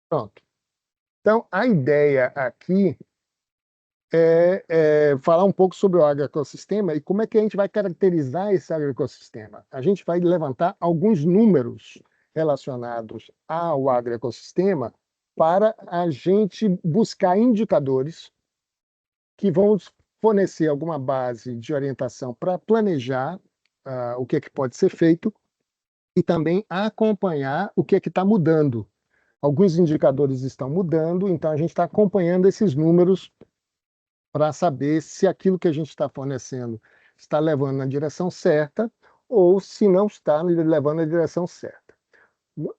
Pronto. Então, a ideia aqui é falar um pouco sobre o agroecossistema e como é que a gente vai caracterizar esse agroecossistema. A gente vai levantar alguns números relacionados ao agroecossistema para a gente buscar indicadores que vão fornecer alguma base de orientação para planejar o que é que pode ser feito e também acompanhar o que é que está mudando. Alguns indicadores estão mudando, então a gente está acompanhando esses números para saber se aquilo que a gente está fornecendo está levando na direção certa ou se não está levando na direção certa.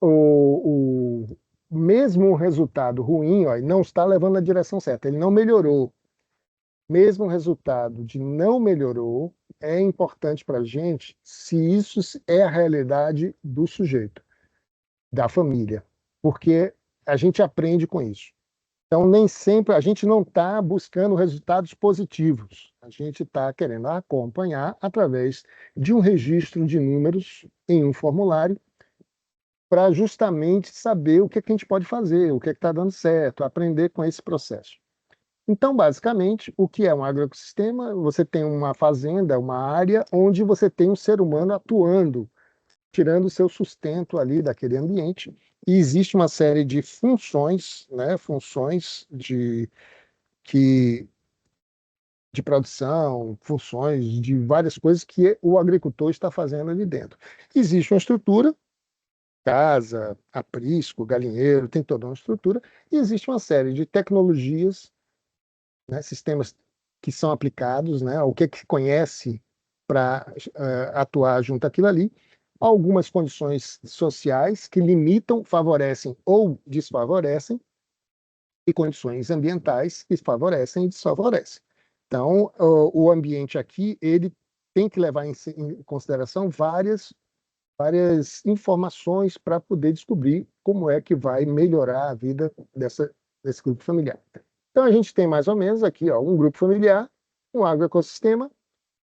O mesmo um resultado ruim, ó, não está levando na direção certa, ele não melhorou. Mesmo o resultado de não melhorou, é importante para a gente se isso é a realidade do sujeito, da família, porque a gente aprende com isso. Então, nem sempre a gente não está buscando resultados positivos. A gente está querendo acompanhar através de um registro de números em um formulário para justamente saber o que é que a gente pode fazer, o que é que está dando certo, aprender com esse processo. Então, basicamente, o que é um agroecossistema? Você tem uma fazenda, uma área onde você tem um ser humano atuando, tirando o seu sustento ali daquele ambiente. E existe uma série de funções, né, funções que, de produção, funções de várias coisas que o agricultor está fazendo ali dentro. Existe uma estrutura, casa, aprisco, galinheiro, tem toda uma estrutura, e existe uma série de tecnologias, né, sistemas que são aplicados, né, o que é que se conhece para atuar junto àquilo ali, algumas condições sociais que limitam, favorecem ou desfavorecem, e condições ambientais que favorecem e desfavorecem. Então, o ambiente aqui, ele tem que levar em consideração várias informações para poder descobrir como é que vai melhorar a vida desse grupo familiar. Então, a gente tem mais ou menos aqui ó, um grupo familiar, um agroecossistema,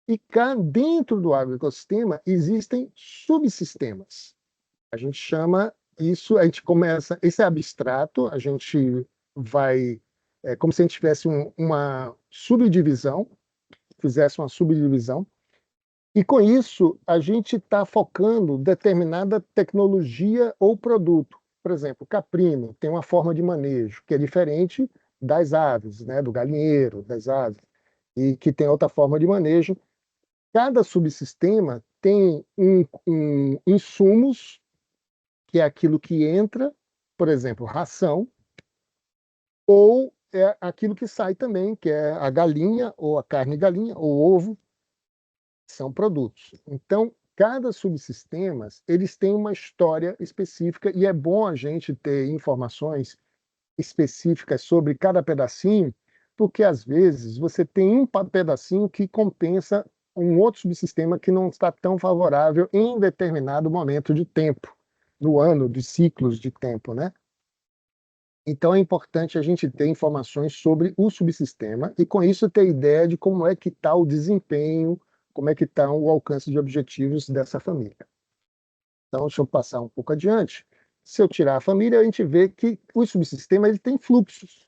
e cá dentro do agroecossistema existem subsistemas. A gente chama isso, a gente começa, esse é abstrato, a gente vai, é como se a gente tivesse uma subdivisão, fizesse uma subdivisão, e com isso a gente está focando determinada tecnologia ou produto. Por exemplo, o caprino tem uma forma de manejo que é diferente das aves, né, do galinheiro, das aves, e que tem outra forma de manejo. Cada subsistema tem insumos que é aquilo que entra, por exemplo, ração, ou é aquilo que sai também, que é a galinha, ou a carne de galinha, ou ovo, são produtos. Então, cada subsistema, eles têm uma história específica e é bom a gente ter informações específicas sobre cada pedacinho, porque às vezes você tem um pedacinho que compensa um outro subsistema que não está tão favorável em determinado momento de tempo, no ano, de ciclos de tempo, né? Então é importante a gente ter informações sobre o subsistema e com isso ter ideia de como é que está o desempenho, como é que está o alcance de objetivos dessa família. Então, deixa eu passar um pouco adiante. Se eu tirar a família, a gente vê que o subsistema ele tem fluxos.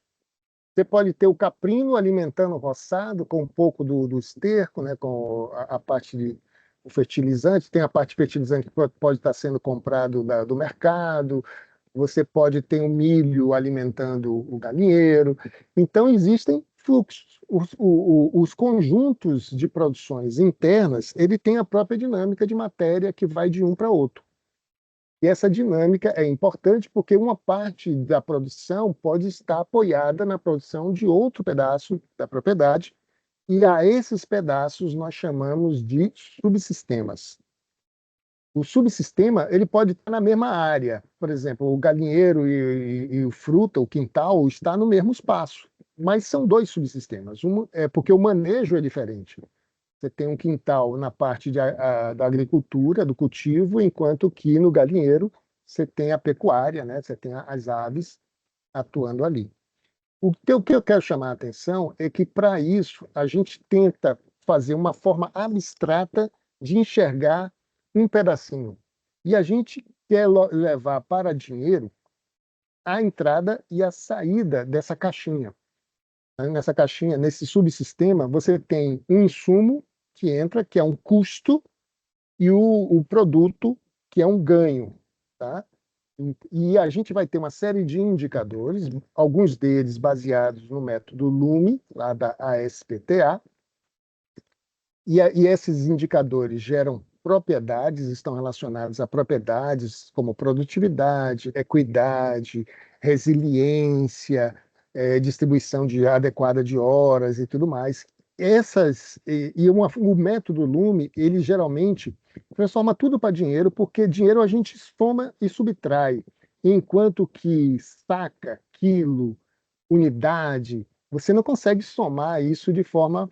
Você pode ter o caprino alimentando o roçado com um pouco do esterco, né, com a parte de o fertilizante, tem a parte fertilizante que pode estar sendo comprado do mercado, você pode ter o milho alimentando o galinheiro. Então, existem fluxos. Os conjuntos de produções internas, ele tem a própria dinâmica de matéria que vai de um para outro. E essa dinâmica é importante porque uma parte da produção pode estar apoiada na produção de outro pedaço da propriedade, e a esses pedaços nós chamamos de subsistemas. O subsistema ele pode estar na mesma área, por exemplo, o galinheiro e o fruta, o quintal, está no mesmo espaço, mas são dois subsistemas. É porque o manejo é diferente. Você tem um quintal na parte da agricultura, do cultivo, enquanto que no galinheiro você tem a pecuária, né? Você tem as aves atuando ali. O que eu quero chamar a atenção é que, para isso, a gente tenta fazer uma forma abstrata de enxergar um pedacinho. E a gente quer levar para dinheiro a entrada e a saída dessa caixinha. Nessa caixinha, nesse subsistema, você tem um insumo que entra, que é um custo, e o produto, que é um ganho. Tá? E a gente vai ter uma série de indicadores, alguns deles baseados no método LUME, lá da ASPTA, e esses indicadores geram propriedades, estão relacionados a propriedades como produtividade, equidade, resiliência, distribuição adequada de horas e tudo mais. O método LUME, ele geralmente transforma tudo para dinheiro, porque dinheiro a gente soma e subtrai, enquanto que saca, quilo, unidade, você não consegue somar isso de forma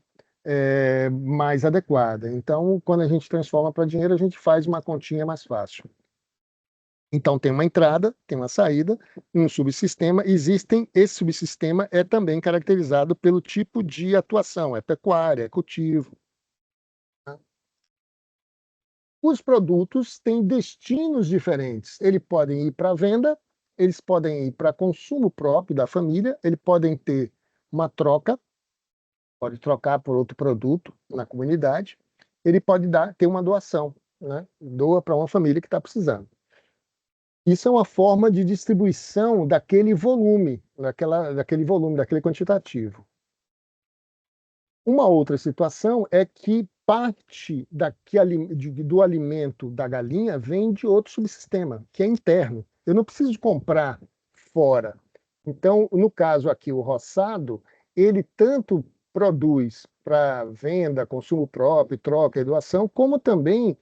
mais adequada. Então, quando a gente transforma para dinheiro, a gente faz uma continha mais fácil. Então, tem uma entrada, tem uma saída, um subsistema. Esse subsistema é também caracterizado pelo tipo de atuação, é pecuária, é cultivo. Os produtos têm destinos diferentes. Eles podem ir para venda, eles podem ir para consumo próprio da família, eles podem ter uma troca, pode trocar por outro produto na comunidade, ele pode ter uma doação, né? Doa para uma família que está precisando. Isso é uma forma de distribuição daquele volume, daquele quantitativo. Uma outra situação é que parte do alimento da galinha vem de outro subsistema, que é interno. Eu não preciso comprar fora. Então, no caso aqui, o roçado, ele tanto produz para venda, consumo próprio, troca e doação, como também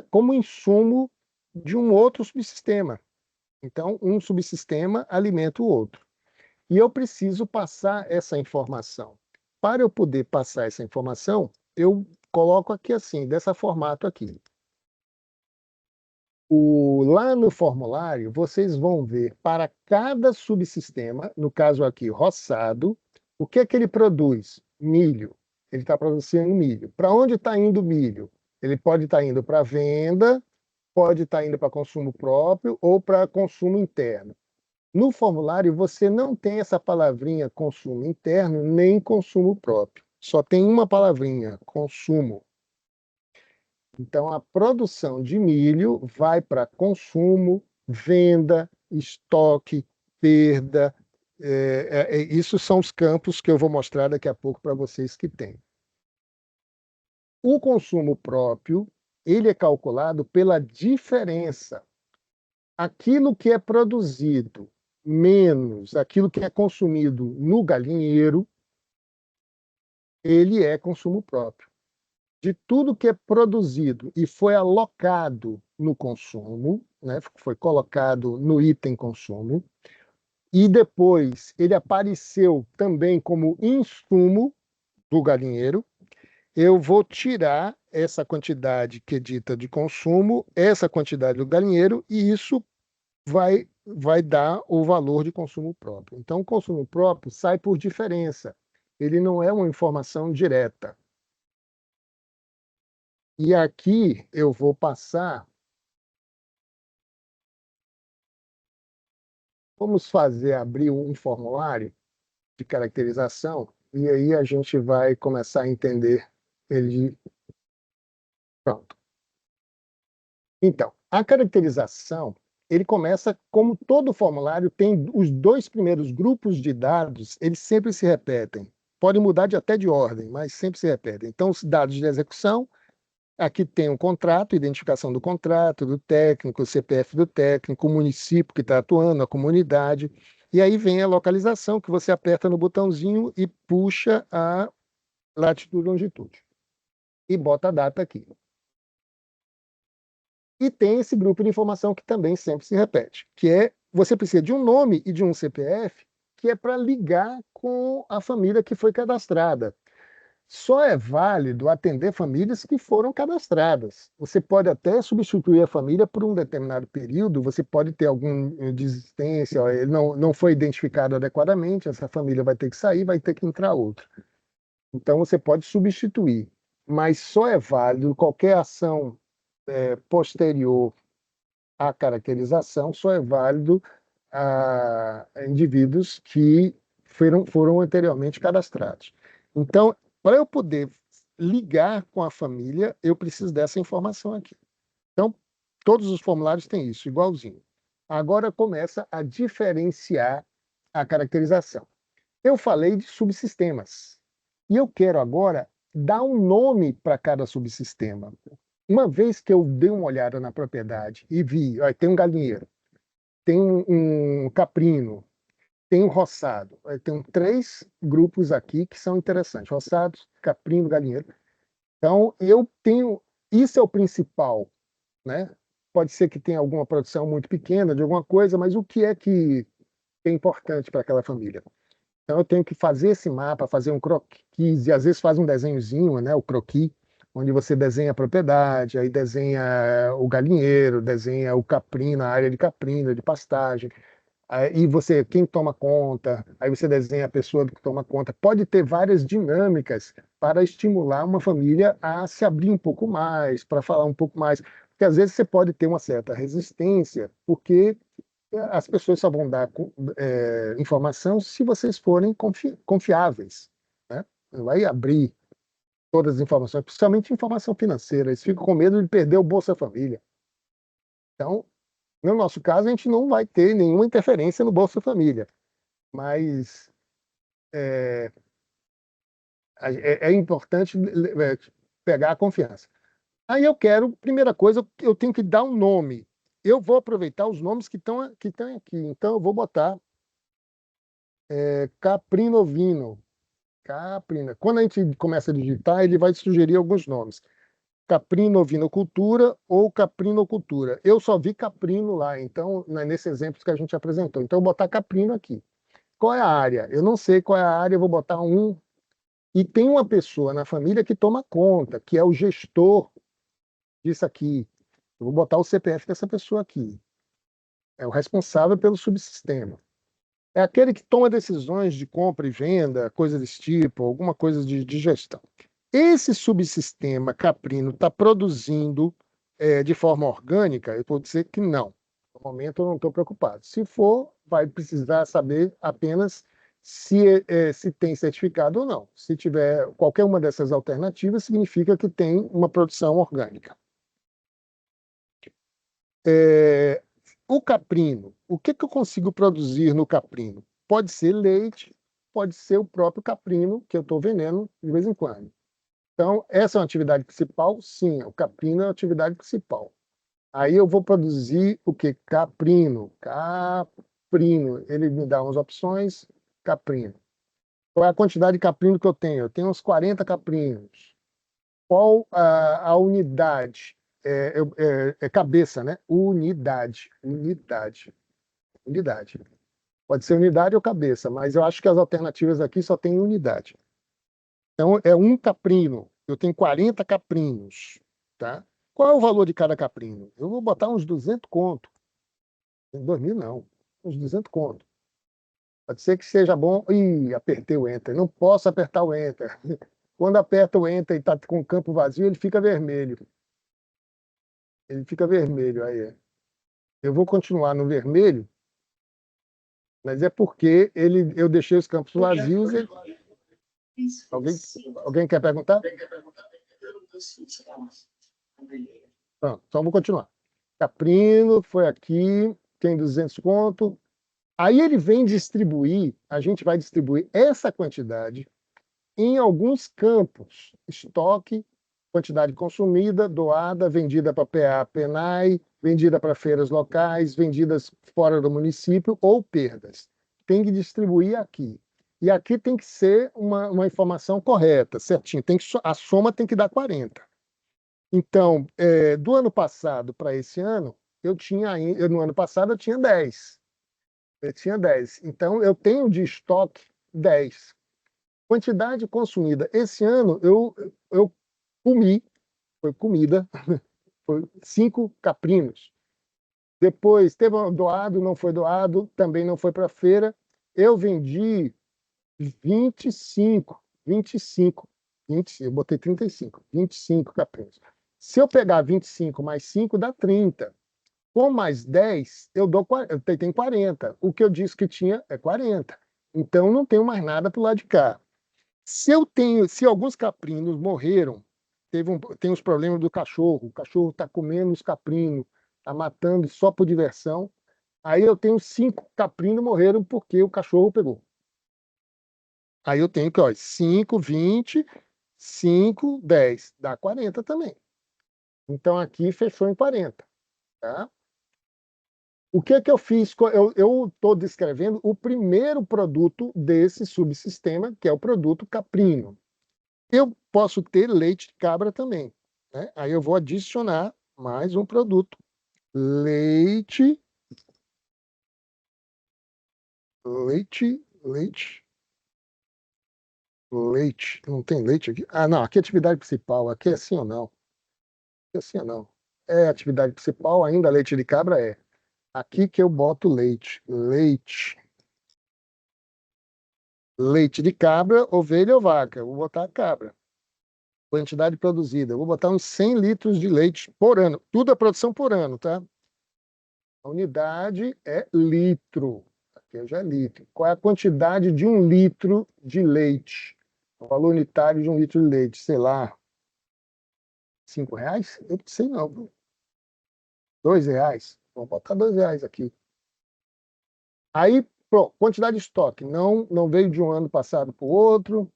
como insumo de um outro subsistema. Então, um subsistema alimenta o outro. E eu preciso passar essa informação. Para eu poder passar essa informação, eu coloco aqui assim, dessa formato aqui. Lá no formulário, vocês vão ver para cada subsistema, no caso aqui, roçado, o que é que ele produz? Milho. Ele está produzindo milho. Para onde está indo o milho? Ele pode estar indo para venda, pode estar indo para consumo próprio ou para consumo interno. No formulário, você não tem essa palavrinha consumo interno nem consumo próprio. Só tem uma palavrinha, consumo. Então, a produção de milho vai para consumo, venda, estoque, perda. Isso são os campos que eu vou mostrar daqui a pouco para vocês que tem. O consumo próprio, ele é calculado pela diferença. Aquilo que é produzido menos aquilo que é consumido no galinheiro, ele é consumo próprio. De tudo que é produzido e foi alocado no consumo, né, foi colocado no item consumo, e depois ele apareceu também como insumo do galinheiro, eu vou tirar essa quantidade que é dita de consumo, essa quantidade do galinheiro, e isso vai dar o valor de consumo próprio. Então, o consumo próprio sai por diferença. Ele não é uma informação direta. E aqui eu vou passar. Vamos abrir um formulário de caracterização e aí a gente vai começar a entender ele. Pronto. Então, a caracterização, ele começa como todo formulário tem os dois primeiros grupos de dados, eles sempre se repetem. Pode mudar até de ordem, mas sempre se repetem. Então, os dados de execução, aqui tem o contrato, identificação do contrato, do técnico, o CPF do técnico, o município que está atuando, a comunidade. E aí vem a localização, que você aperta no botãozinho e puxa a latitude e longitude. E bota a data aqui. E tem esse grupo de informação que também sempre se repete, que é você precisa de um nome e de um CPF, que é para ligar com a família que foi cadastrada. Só é válido atender famílias que foram cadastradas. Você pode até substituir a família por um determinado período, você pode ter alguma desistência, ele não foi identificado adequadamente, essa família vai ter que sair, vai ter que entrar outra. Então você pode substituir, mas só é válido qualquer ação posterior à caracterização, só é válido a indivíduos que foram anteriormente cadastrados. Então, para eu poder ligar com a família, eu preciso dessa informação aqui. Então, todos os formulários têm isso, igualzinho. Agora começa a diferenciar a caracterização. Eu falei de subsistemas. E eu quero agora dar um nome para cada subsistema. Uma vez que eu dei uma olhada na propriedade e vi, ó, tem um galinheiro, tem um caprino, tem um roçado. Tem 3 grupos aqui que são interessantes: roçados, caprino, galinheiro. Então, eu tenho. Isso é o principal, né? Pode ser que tenha alguma produção muito pequena de alguma coisa, mas o que é importante para aquela família? Então, eu tenho que fazer esse mapa, fazer um croquis, e às vezes faz um desenhozinho, né? O croquis, onde você desenha a propriedade, aí desenha o galinheiro, desenha o caprino, a área de caprino, de pastagem. Aí você, quem toma conta, aí você desenha a pessoa que toma conta. Pode ter várias dinâmicas para estimular uma família a se abrir um pouco mais, para falar um pouco mais. Porque às vezes você pode ter uma certa resistência, porque as pessoas só vão dar informação se vocês forem confiáveis, né? Não vai abrir todas as informações, principalmente informação financeira. Eles ficam com medo de perder o Bolsa Família. Então, no nosso caso, a gente não vai ter nenhuma interferência no Bolsa Família, mas é importante pegar a confiança. Aí eu quero, primeira coisa, eu tenho que dar um nome. Eu vou aproveitar os nomes que estão aqui. Então, eu vou botar caprinovino. Caprina. Quando a gente começa a digitar, ele vai sugerir alguns nomes: caprinovinocultura ou caprinocultura. Eu só vi caprino lá, então, nesse exemplo que a gente apresentou. Então, eu vou botar caprino aqui. Qual é a área? Eu não sei qual é a área, eu vou botar um. E tem uma pessoa na família que toma conta, que é o gestor disso aqui. Eu vou botar o CPF dessa pessoa aqui. É o responsável pelo subsistema. É aquele que toma decisões de compra e venda, coisas desse tipo, alguma coisa de gestão. Esse subsistema caprino está produzindo de forma orgânica? Eu vou dizer que não. No momento eu não estou preocupado. Se for, vai precisar saber apenas se tem certificado ou não. Se tiver qualquer uma dessas alternativas, significa que tem uma produção orgânica. O caprino, o que eu consigo produzir no caprino? Pode ser leite, pode ser o próprio caprino que eu estou vendendo de vez em quando. Então, essa é uma atividade principal? Sim, o caprino é a atividade principal. Aí eu vou produzir o que? Caprino. Caprino. Ele me dá umas opções, caprino. Qual é a quantidade de caprino que eu tenho? Eu tenho uns 40 caprinos. Qual a unidade? É cabeça, né? Unidade. Unidade. Unidade. Pode ser unidade ou cabeça, mas eu acho que as alternativas aqui só tem unidade. Então, é um caprino. Eu tenho 40 caprinos, tá? Qual é o valor de cada caprino? Eu vou botar uns 200 conto. 2.000 não, uns 200 conto. Pode ser que seja bom. Ih, apertei o Enter. Não posso apertar o Enter. Quando aperta o Enter e está com o campo vazio, ele fica vermelho. Ele fica vermelho aí. Eu vou continuar no vermelho, mas é porque eu deixei os campos vazios. Alguém, alguém quer perguntar? Pronto, então vou continuar. Caprino foi aqui, tem 200 conto. Aí ele vem distribuir, a gente vai distribuir essa quantidade em alguns campos: estoque, quantidade consumida, doada, vendida para PA, PENAI, vendida para feiras locais, vendidas fora do município ou perdas. Tem que distribuir aqui. E aqui tem que ser uma informação correta, certinho. A soma tem que dar 40. Então, do ano passado para esse ano, no ano passado eu tinha 10. Eu tinha 10. Então, eu tenho de estoque 10. Quantidade consumida. Esse ano, eu comi, foi comida, foi 5 caprinos. Depois, teve doado, não foi doado, também não foi para feira. Eu vendi 25, 25, 20, eu botei 35, 25 caprinos. Se eu pegar 25 mais 5, dá 30. Com mais 10, eu tenho 40. O que eu disse que tinha é 40. Então, não tenho mais nada para o lado de cá. Se alguns caprinos morreram, tem os problemas do cachorro, o cachorro está comendo os caprinos, está matando só por diversão, aí eu tenho 5 caprinos morreram porque o cachorro pegou. Aí eu tenho que, ó, 5, 20, 5, 10, dá 40 também. Então aqui fechou em 40, tá? O que é que eu fiz? Eu estou descrevendo o primeiro produto desse subsistema, que é o produto caprino. Eu posso ter leite de cabra também, né? Aí eu vou adicionar mais um produto. Leite, leite. Leite. Não tem leite aqui? Ah, não. Aqui é atividade principal. Aqui é assim ou não? Aqui é assim ou não? É atividade principal, ainda leite de cabra é. Aqui que eu boto leite. Leite. Leite de cabra, ovelha ou vaca. Eu vou botar cabra. Quantidade produzida. Eu vou botar uns 100 litros de leite por ano. Tudo é produção por ano, tá? A unidade é litro. Aqui já é litro. Qual é a quantidade de 1 litro de leite? O valor unitário de 1 litro de leite, sei lá, R$ 5? Eu não sei não. R$ 2? Vamos botar R$ 2 aqui. Aí, pronto, quantidade de estoque. Não veio de um ano passado para o outro.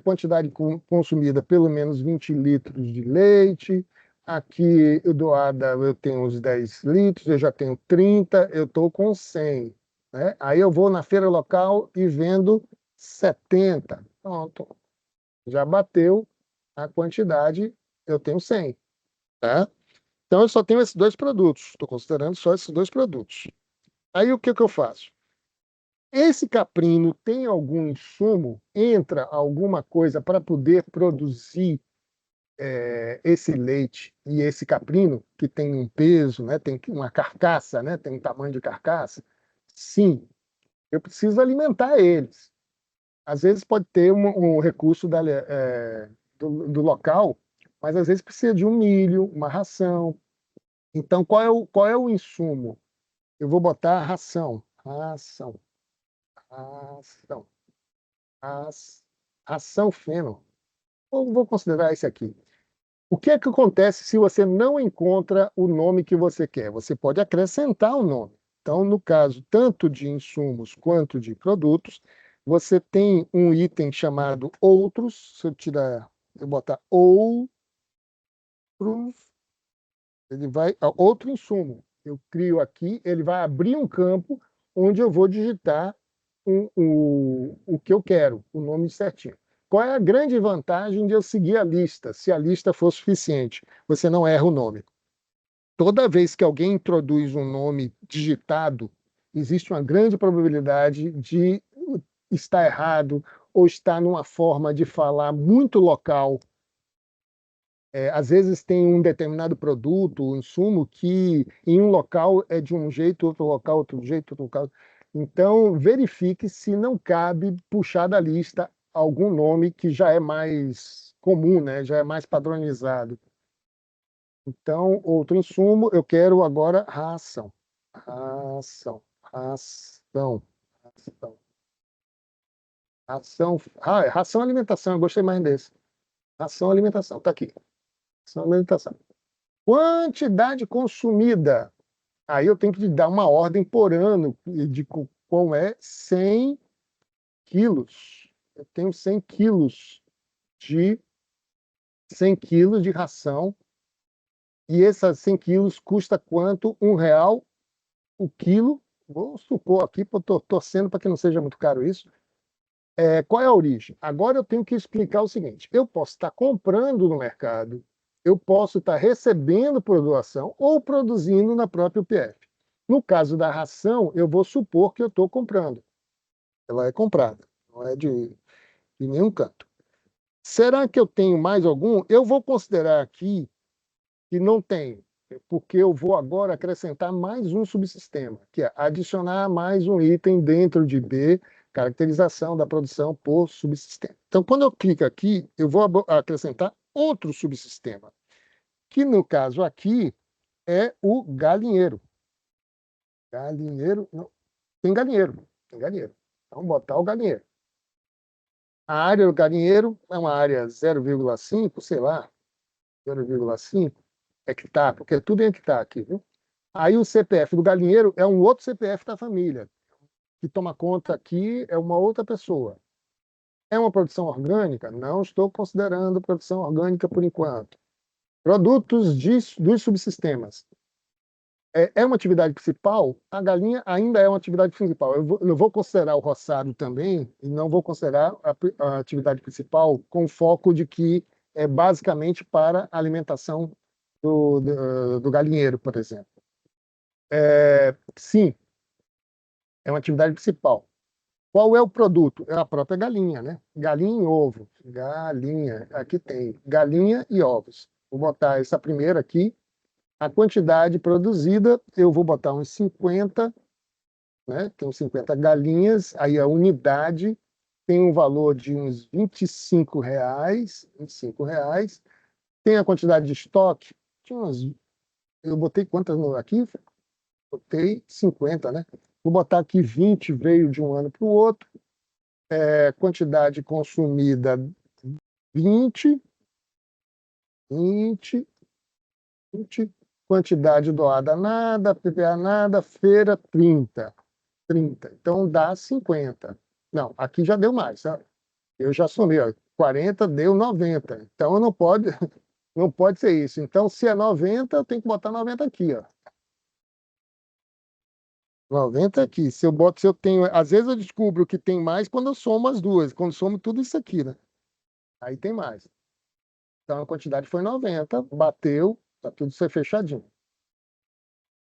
Quantidade consumida, pelo menos 20 litros de leite. Aqui, doada, eu tenho uns 10 litros, eu já tenho 30, eu estou com 100. Né? Aí eu vou na feira local e vendo 70. Pronto, já bateu a quantidade, eu tenho 100. Tá? Então, eu só tenho esses dois produtos, estou considerando só esses dois produtos. Aí, o que eu faço? Esse caprino tem algum insumo? Entra alguma coisa para poder produzir esse leite e esse caprino, que tem um peso, né, tem uma carcaça, né, tem um tamanho de carcaça? Sim, eu preciso alimentar eles. Às vezes pode ter um recurso do local, mas às vezes precisa de um milho, uma ração. Então, qual é o insumo? Eu vou botar ração, ração, ração feno. Eu vou considerar esse aqui. O que é que acontece se você não encontra o nome que você quer? Você pode acrescentar o nome. Então, no caso tanto de insumos quanto de produtos, você tem um item chamado outros. Se eu botar outros, ele vai outro insumo. Eu crio aqui, ele vai abrir um campo onde eu vou digitar o que eu quero, o nome certinho. Qual é a grande vantagem de eu seguir a lista, se a lista for suficiente? Você não erra o nome. Toda vez que alguém introduz um nome digitado, existe uma grande probabilidade de estar errado ou estar numa forma de falar muito local. Às vezes tem um determinado produto, um insumo, que em um local é de um jeito, outro local, outro jeito, outro local. Então, verifique se não cabe puxar da lista algum nome que já é mais comum, né? Já é mais padronizado. Então, outro insumo, eu quero agora ração. Ração, ração, ração. Ração, ração alimentação, eu gostei mais desse. Ração alimentação, tá aqui. Ração alimentação. Quantidade consumida. Aí eu tenho que dar uma ordem por ano de qual é 100 quilos. Eu tenho 100 quilos de ração. E esses 100 quilos custa quanto? R$ 1 o quilo. Vou supor aqui, estou torcendo para que não seja muito caro isso. Qual é a origem? Agora eu tenho que explicar o seguinte: eu posso estar comprando no mercado, eu posso estar recebendo por doação ou produzindo na própria UPF. No caso da ração, eu vou supor que eu estou comprando. Ela é comprada, não é de nenhum canto. Será que eu tenho mais algum? Eu vou considerar aqui que não tenho, porque eu vou agora acrescentar mais um subsistema, que é adicionar mais um item dentro de B, caracterização da produção por subsistema. Então, quando eu clico aqui, eu vou acrescentar outro subsistema, que no caso aqui é o galinheiro. Galinheiro, não, tem galinheiro, tem galinheiro. Vamos botar o galinheiro. A área do galinheiro é uma área 0,5, sei lá, 0,5 hectare, porque é tudo em hectare aqui, viu? Aí o CPF do galinheiro é um outro CPF da família, que toma conta aqui é uma outra pessoa. É uma produção orgânica? Não estou considerando produção orgânica por enquanto. Produtos dos subsistemas. É uma atividade principal? A galinha ainda é uma atividade principal. Eu vou considerar o roçado também, e não vou considerar a atividade principal com foco de que é basicamente para a alimentação do galinheiro, por exemplo. Sim, é uma atividade principal. Qual é o produto? É a própria galinha, né? Galinha e ovo. Galinha. Aqui tem galinha e ovos. Vou botar essa primeira aqui. A quantidade produzida, eu vou botar uns 50, né? Tem 50 galinhas. Aí a unidade tem um valor de uns R$ 25. R$ 25. Tem a quantidade de estoque. Eu botei quantas aqui? Botei 50, né? Vou botar aqui 20, veio de um ano para o outro. Quantidade consumida 20, 20, 20, quantidade doada nada, PPA nada, feira 30, 30. Então dá 50. Não, aqui já deu mais, sabe? Eu já somei, ó, 40 deu 90. Então não pode, não pode ser isso. Então se é 90, eu tenho que botar 90 aqui, ó. 90 aqui. Se eu tenho, às vezes eu descubro que tem mais quando eu somo as duas, quando somo tudo isso aqui, né? Aí tem mais. Então a quantidade foi 90, bateu, tá tudo ser fechadinho.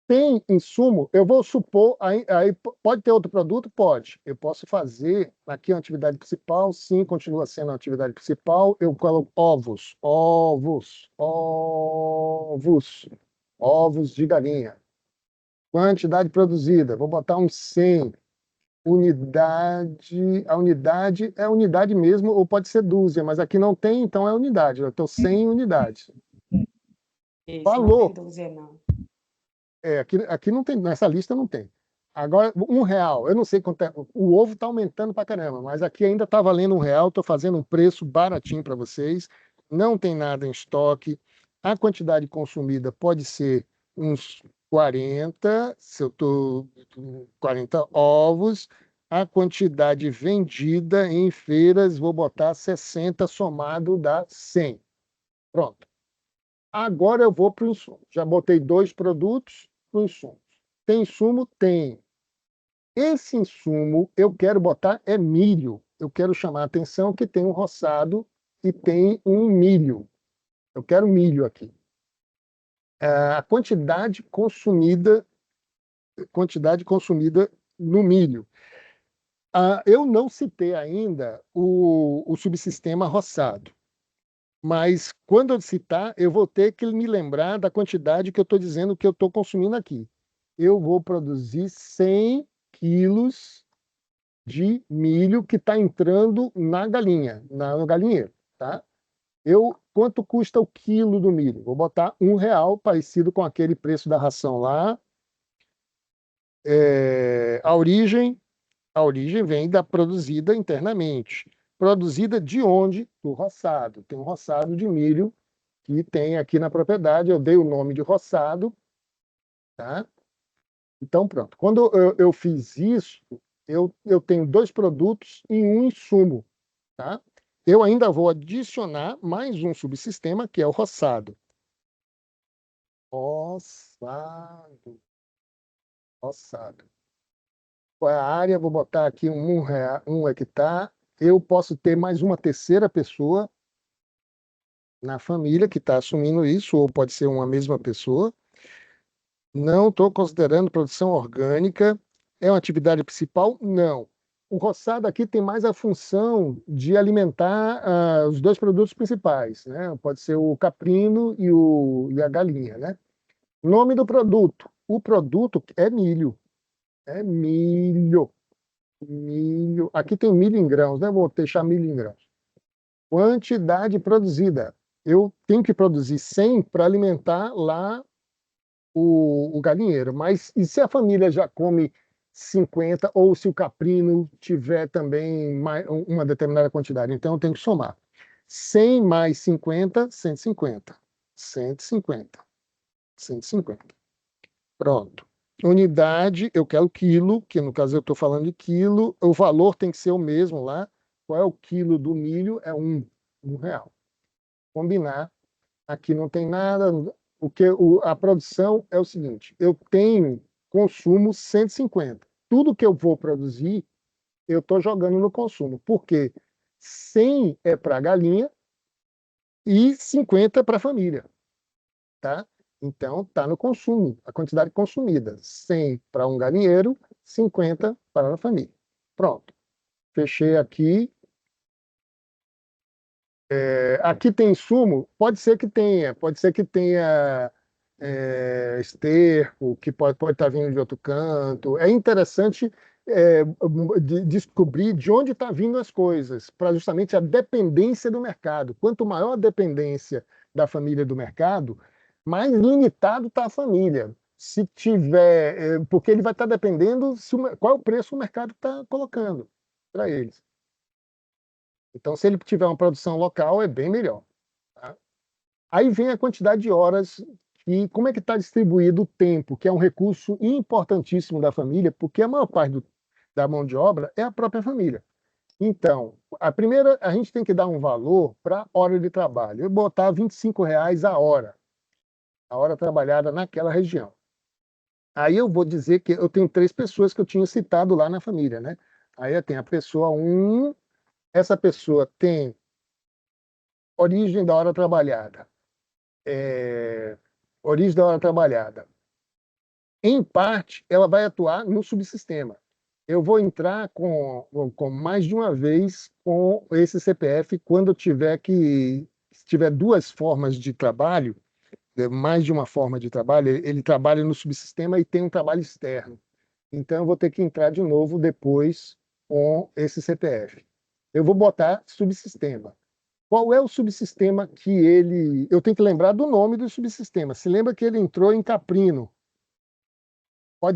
Tem insumo, eu vou supor, aí pode ter outro produto? Pode. Eu posso fazer aqui uma atividade principal, sim, continua sendo uma atividade principal. Eu coloco ovos, ovos, ovos, ovos de galinha. Quantidade produzida, vou botar uns 100. Unidade, a unidade é unidade mesmo, ou pode ser dúzia, mas aqui não tem, então é unidade. Eu estou 100 unidades. Isso, não tem Valor. dúzia, não. Aqui não tem, nessa lista não tem. Agora, R$ 1, eu não sei quanto é. O ovo está aumentando para caramba, mas aqui ainda está valendo R$ 1. Estou fazendo um preço baratinho para vocês. Não tem nada em estoque. A quantidade consumida pode ser uns 40, se eu estou 40 ovos. A quantidade vendida em feiras, vou botar 60 somado dá 100. Pronto. Agora eu vou para o insumo. Já botei 2 produtos para o insumo. Tem insumo? Tem. Esse insumo eu quero botar é milho. Eu quero chamar a atenção que tem um roçado e tem um milho. Eu quero milho aqui. A quantidade consumida no milho. Eu não citei ainda o subsistema roçado. Mas quando eu citar, eu vou ter que me lembrar da quantidade que eu estou dizendo que eu estou consumindo aqui. Eu vou produzir 100 quilos de milho que está entrando na galinha, no galinheiro, tá? Quanto custa o quilo do milho? Vou botar R$ 1, parecido com aquele preço da ração lá. A origem vem da produzida internamente. Produzida de onde? Do roçado. Tem um roçado de milho que tem aqui na propriedade, eu dei o nome de roçado, tá? Então, pronto. Quando eu fiz isso, eu tenho 2 produtos e um insumo, tá? Eu ainda vou adicionar mais um subsistema, que é o roçado. Roçado. Roçado. Qual é a área? Vou botar aqui um hectare. Eu posso ter mais uma terceira pessoa na família que está assumindo isso, ou pode ser uma mesma pessoa. Não estou considerando produção orgânica. É uma atividade principal? Não. O roçado aqui tem mais a função de alimentar os 2 produtos principais, né? Pode ser o caprino e a galinha, né? Nome do produto. O produto é milho. É milho. Milho. Aqui tem milho em grãos, né? Vou deixar milho em grãos. Quantidade produzida. Eu tenho que produzir 100 para alimentar lá o galinheiro. Mas e se a família já come 50, ou se o caprino tiver também uma determinada quantidade? Então eu tenho que somar. 100 mais 50, 150. 150. 150. Pronto. Unidade, eu quero quilo, que no caso eu estou falando de quilo, o valor tem que ser o mesmo lá. Qual é o quilo do milho? É R$ 1. Combinar. Aqui não tem nada. A produção é o seguinte: eu tenho consumo 150. Tudo que eu vou produzir, eu estou jogando no consumo. Porque 100 é para a galinha e 50 é para a família. Tá? Então, está no consumo, a quantidade consumida. 100 para um galinheiro, 50 para a família. Pronto. Fechei aqui. Aqui tem insumo? Pode ser que tenha esterco, que pode estar vindo de outro canto. É interessante descobrir de onde está vindo as coisas, para justamente a dependência do mercado. Quanto maior a dependência da família do mercado, mais limitado está a família. Se tiver, porque ele vai estar dependendo qual é o preço que o mercado está colocando para eles. Então, se ele tiver uma produção local, é bem melhor. Tá? Aí vem a quantidade de horas e como é que está distribuído o tempo, que é um recurso importantíssimo da família, porque a maior parte da mão de obra é a própria família. Então, a primeira, a gente tem que dar um valor para a hora de trabalho. Eu botar R$ 25 a hora trabalhada naquela região. Aí eu vou dizer que eu tenho 3 pessoas que eu tinha citado lá na família, né? Aí eu tenho a pessoa 1, essa pessoa tem origem da hora trabalhada. Origem da hora trabalhada. Em parte, ela vai atuar no subsistema. Eu vou entrar com mais de uma vez com esse CPF quando se tiver 2 formas de trabalho, mais de uma forma de trabalho, ele trabalha no subsistema e tem um trabalho externo. Então, eu vou ter que entrar de novo depois com esse CPF. Eu vou botar subsistema. Qual é o subsistema que ele... Eu tenho que lembrar do nome do subsistema. Se lembra que ele entrou em Caprino.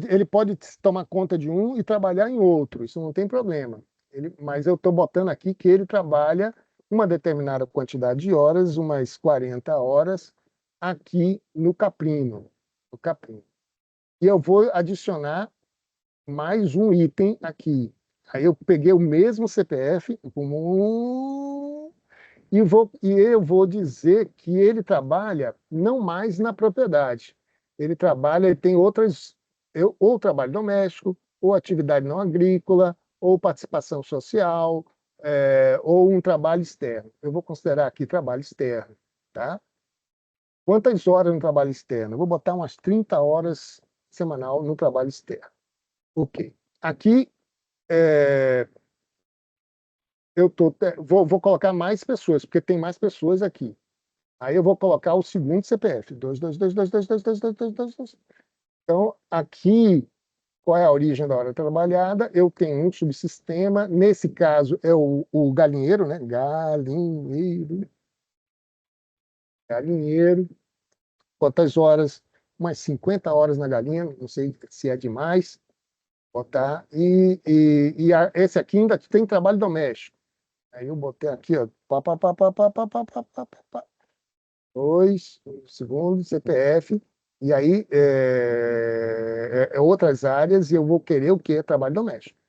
Ele pode tomar conta de um e trabalhar em outro, isso não tem problema. Mas eu estou botando aqui que ele trabalha uma determinada quantidade de horas, umas 40 horas, aqui no Caprino. No Caprino. E eu vou adicionar mais um item aqui. Aí eu peguei o mesmo CPF, e eu vou dizer que ele trabalha não mais na propriedade. Ele tem outras, ou trabalho doméstico, ou atividade não agrícola, ou participação social, ou um trabalho externo. Eu vou considerar aqui trabalho externo. Tá? Quantas horas no trabalho externo? Eu vou botar umas 30 horas semanal no trabalho externo. Ok. Aqui, vou colocar mais pessoas, porque tem mais pessoas aqui. Aí eu vou colocar o segundo CPF. 22222222222. Então, aqui, qual é a origem da hora trabalhada? Eu tenho um subsistema. Nesse caso, é o galinheiro, né? Galinheiro. Galinheiro. Quantas horas? Umas 50 horas na galinha. Não sei se é demais. Botar. Esse aqui ainda tem trabalho doméstico. Aí eu botei aqui, ó. Pá, pá, pá, pá, pá, pá, pá, pá, pá, pá, pá. 2, segundo, CPF, e aí outras áreas, e eu vou querer o quê? Trabalho doméstico.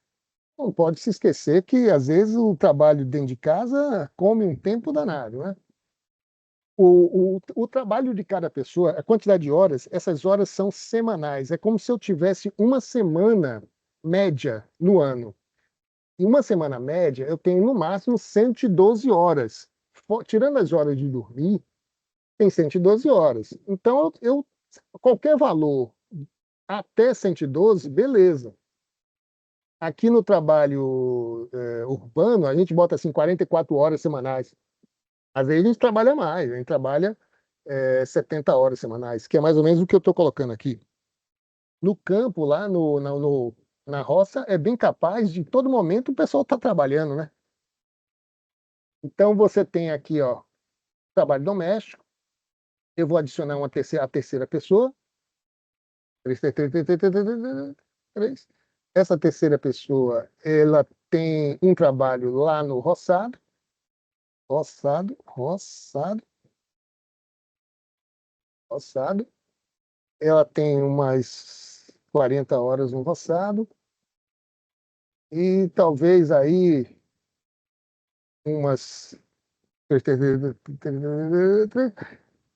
Não pode se esquecer que, às vezes, o trabalho dentro de casa come um tempo danado, né? O trabalho de cada pessoa, a quantidade de horas, essas horas são semanais. É como se eu tivesse uma semana média no ano. Em uma semana média, eu tenho, no máximo, 112 horas. Tirando as horas de dormir, tem 112 horas. Então, qualquer valor até 112, beleza. Aqui no trabalho urbano, a gente bota assim 44 horas semanais. Às vezes a gente trabalha mais, a gente trabalha 70 horas semanais, que é mais ou menos o que eu estou colocando aqui. No campo, lá na roça, é bem capaz de, todo momento, o pessoal está trabalhando, né? Então, você tem aqui, ó, trabalho doméstico. Eu vou adicionar a terceira pessoa. Três. Essa terceira pessoa, ela tem um trabalho lá no roçado, roçado, roçado, roçado. Ela tem umas 40 horas no roçado e talvez aí umas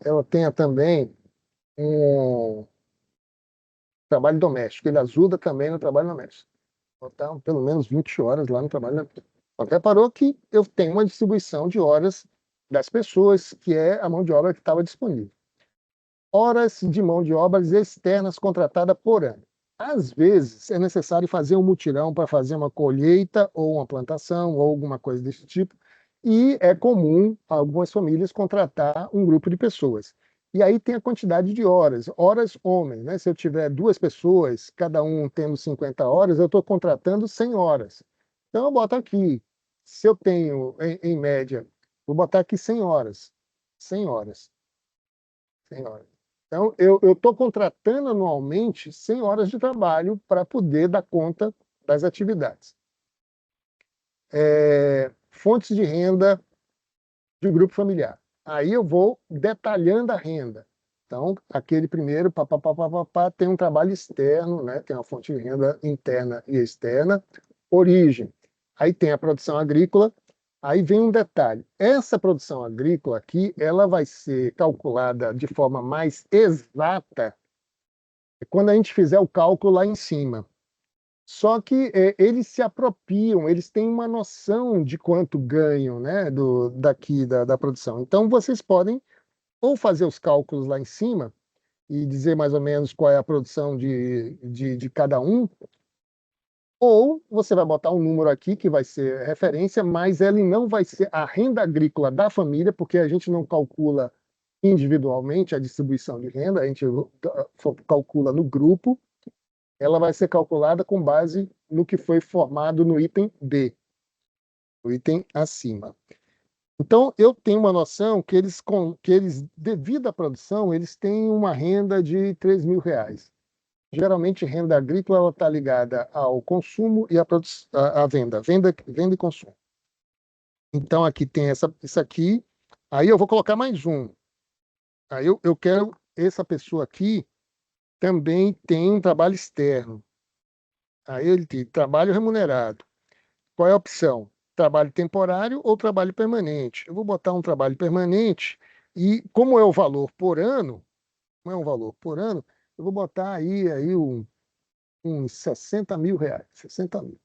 ela tenha também um trabalho doméstico. Ele ajuda também no trabalho doméstico. Botar pelo menos 20 horas lá no trabalho doméstico. Reparou que eu tenho uma distribuição de horas das pessoas, que é a mão de obra que estava disponível. Horas de mão de obras externas contratada por ano. Às vezes é necessário fazer um mutirão para fazer uma colheita ou uma plantação ou alguma coisa desse tipo, e é comum algumas famílias contratar um grupo de pessoas. E aí tem a quantidade de horas, horas homens, né? Se eu tiver duas pessoas, cada um tendo 50 horas, eu estou contratando 100 horas. Então eu boto aqui, se eu tenho, em média, vou botar aqui 100 horas. 100 horas. 100 horas. Então, eu estou contratando anualmente 100 horas de trabalho para poder dar conta das atividades. Fontes de renda de grupo familiar. Aí eu vou detalhando a renda. Então, aquele primeiro, tem um trabalho externo, né? Tem uma fonte de renda interna e externa. Origem. Aí tem a produção agrícola. Aí vem um detalhe. Essa produção agrícola aqui, ela vai ser calculada de forma mais exata quando a gente fizer o cálculo lá em cima. Só que eles se apropriam, eles têm uma noção de quanto ganham, né, daqui da produção. Então, vocês podem ou fazer os cálculos lá em cima e dizer mais ou menos qual é a produção de cada um, ou você vai botar um número aqui que vai ser referência, mas ele não vai ser a renda agrícola da família, porque a gente não calcula individualmente a distribuição de renda, a gente calcula no grupo. Ela vai ser calculada com base no que foi formado no item B, o item acima. Então, eu tenho uma noção que eles, devido à produção, eles têm uma renda de R$ 3.000. Geralmente, renda agrícola está ligada ao consumo e à venda e consumo. Então, aqui tem isso aqui. Aí eu vou colocar mais um. Aí eu quero, essa pessoa aqui também tem um trabalho externo. Aí ele tem trabalho remunerado. Qual é a opção? Trabalho temporário ou trabalho permanente? Eu vou botar um trabalho permanente e, como é o valor por ano, como é um valor por ano, eu vou botar aí uns R$ 60.000. 60 mil.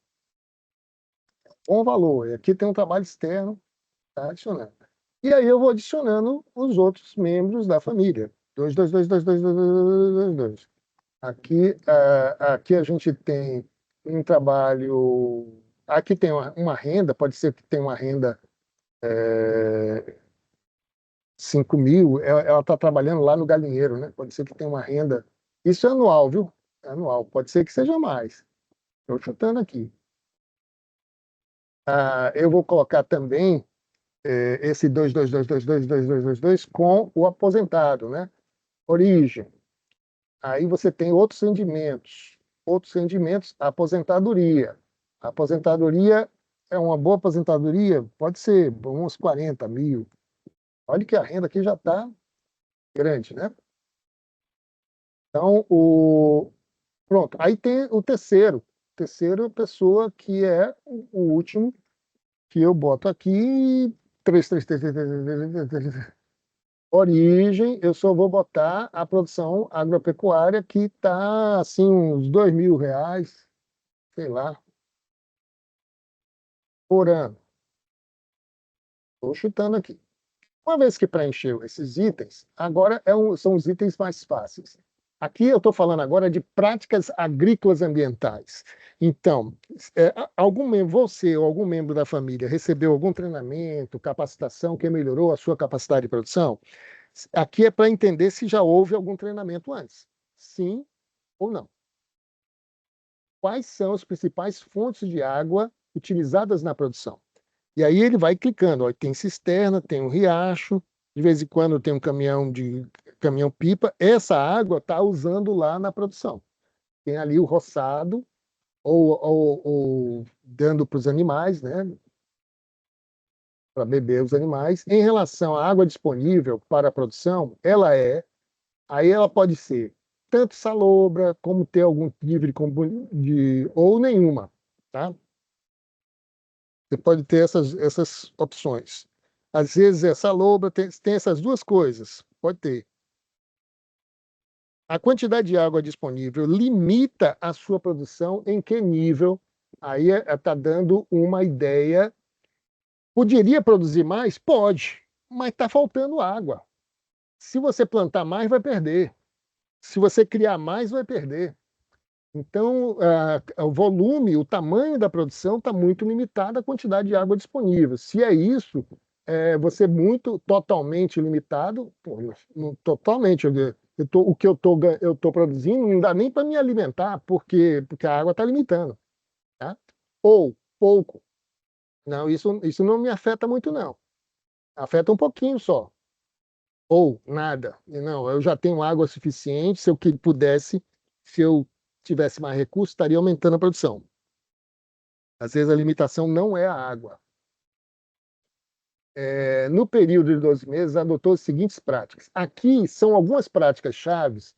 Bom valor. E aqui tem um trabalho externo, tá adicionando. E aí eu vou adicionando os outros membros da família. Dois, dois, dois, dois, dois, dois, dois, dois, dois. Aqui a gente tem um trabalho. Aqui tem uma renda, pode ser que tenha uma renda 5 mil, ela está trabalhando lá no galinheiro, né? Pode ser que tenha uma renda. Isso é anual, viu? É anual. Pode ser que seja mais. Estou chutando aqui. Eu vou colocar também esse 222222222 com o aposentado, né? Origem. Aí você tem outros rendimentos. Outros rendimentos, aposentadoria. A aposentadoria é uma boa aposentadoria? Pode ser uns 40 mil. Olha que a renda aqui já está grande, né? Então, pronto. Aí tem o terceiro. Terceira pessoa, que é o último, que eu boto aqui. 33333. Origem, eu só vou botar a produção agropecuária, que está assim, uns R$ 2.000, sei lá, por ano. Estou chutando aqui. Uma vez que preencheu esses itens, agora são os itens mais fáceis. Aqui eu estou falando agora de práticas agrícolas ambientais. Então, você ou algum membro da família recebeu algum treinamento, capacitação que melhorou a sua capacidade de produção? Aqui é para entender se já houve algum treinamento antes. Sim ou não. Quais são as principais fontes de água utilizadas na produção? E aí ele vai clicando. Ó, tem cisterna, tem um riacho, de vez em quando tem um caminhão caminhão-pipa, essa água está usando lá na produção. Tem ali o roçado, ou dando para os animais, né? Para beber os animais. Em relação à água disponível para a produção, aí ela pode ser tanto salobra, como ter algum nível ou nenhuma, tá? Você pode ter essas opções. Às vezes é salobra, tem essas duas coisas, pode ter. A quantidade de água disponível limita a sua produção em que nível? Aí está dando uma ideia. Poderia produzir mais? Pode, mas está faltando água. Se você plantar mais, vai perder. Se você criar mais, vai perder. Então, o volume, o tamanho da produção está muito limitado à quantidade de água disponível. Se é isso, você muito totalmente limitado, totalmente. O que eu tô produzindo não dá nem para me alimentar, porque a água está limitando. Tá? Ou pouco. Não, isso não me afeta muito, não. Afeta um pouquinho só. Ou nada. Não, eu já tenho água suficiente, se eu pudesse, se eu tivesse mais recursos, estaria aumentando a produção. Às vezes a limitação não é a água. No período de 12 meses, adotou as seguintes práticas. Aqui são algumas práticas chaves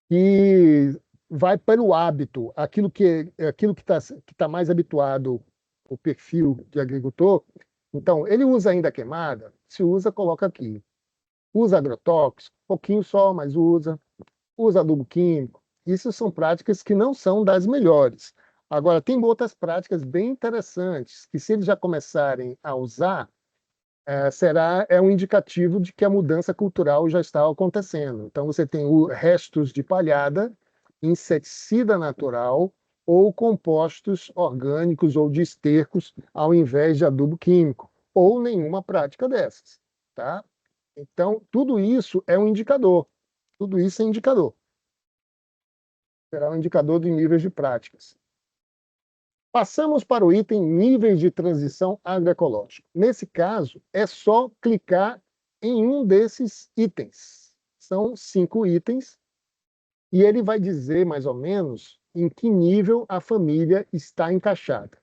que vai para o hábito, aquilo que tá mais habituado o perfil de agricultor. Então, ele usa ainda a queimada? Se usa, coloca aqui. Usa agrotóxico, pouquinho só, mas usa. Usa adubo químico. Isso são práticas que não são das melhores. Agora, tem outras práticas bem interessantes, que se eles já começarem a usar, é um indicativo de que a mudança cultural já está acontecendo. Então, você tem restos de palhada, inseticida natural ou compostos orgânicos ou de estercos, ao invés de adubo químico, ou nenhuma prática dessas. Tá? Então, tudo isso é um indicador. Tudo isso é indicador. Será um indicador de níveis de práticas. Passamos para o item níveis de transição agroecológica. Nesse caso, é só clicar em um desses itens. São 5 itens e ele vai dizer mais ou menos em que nível a família está encaixada.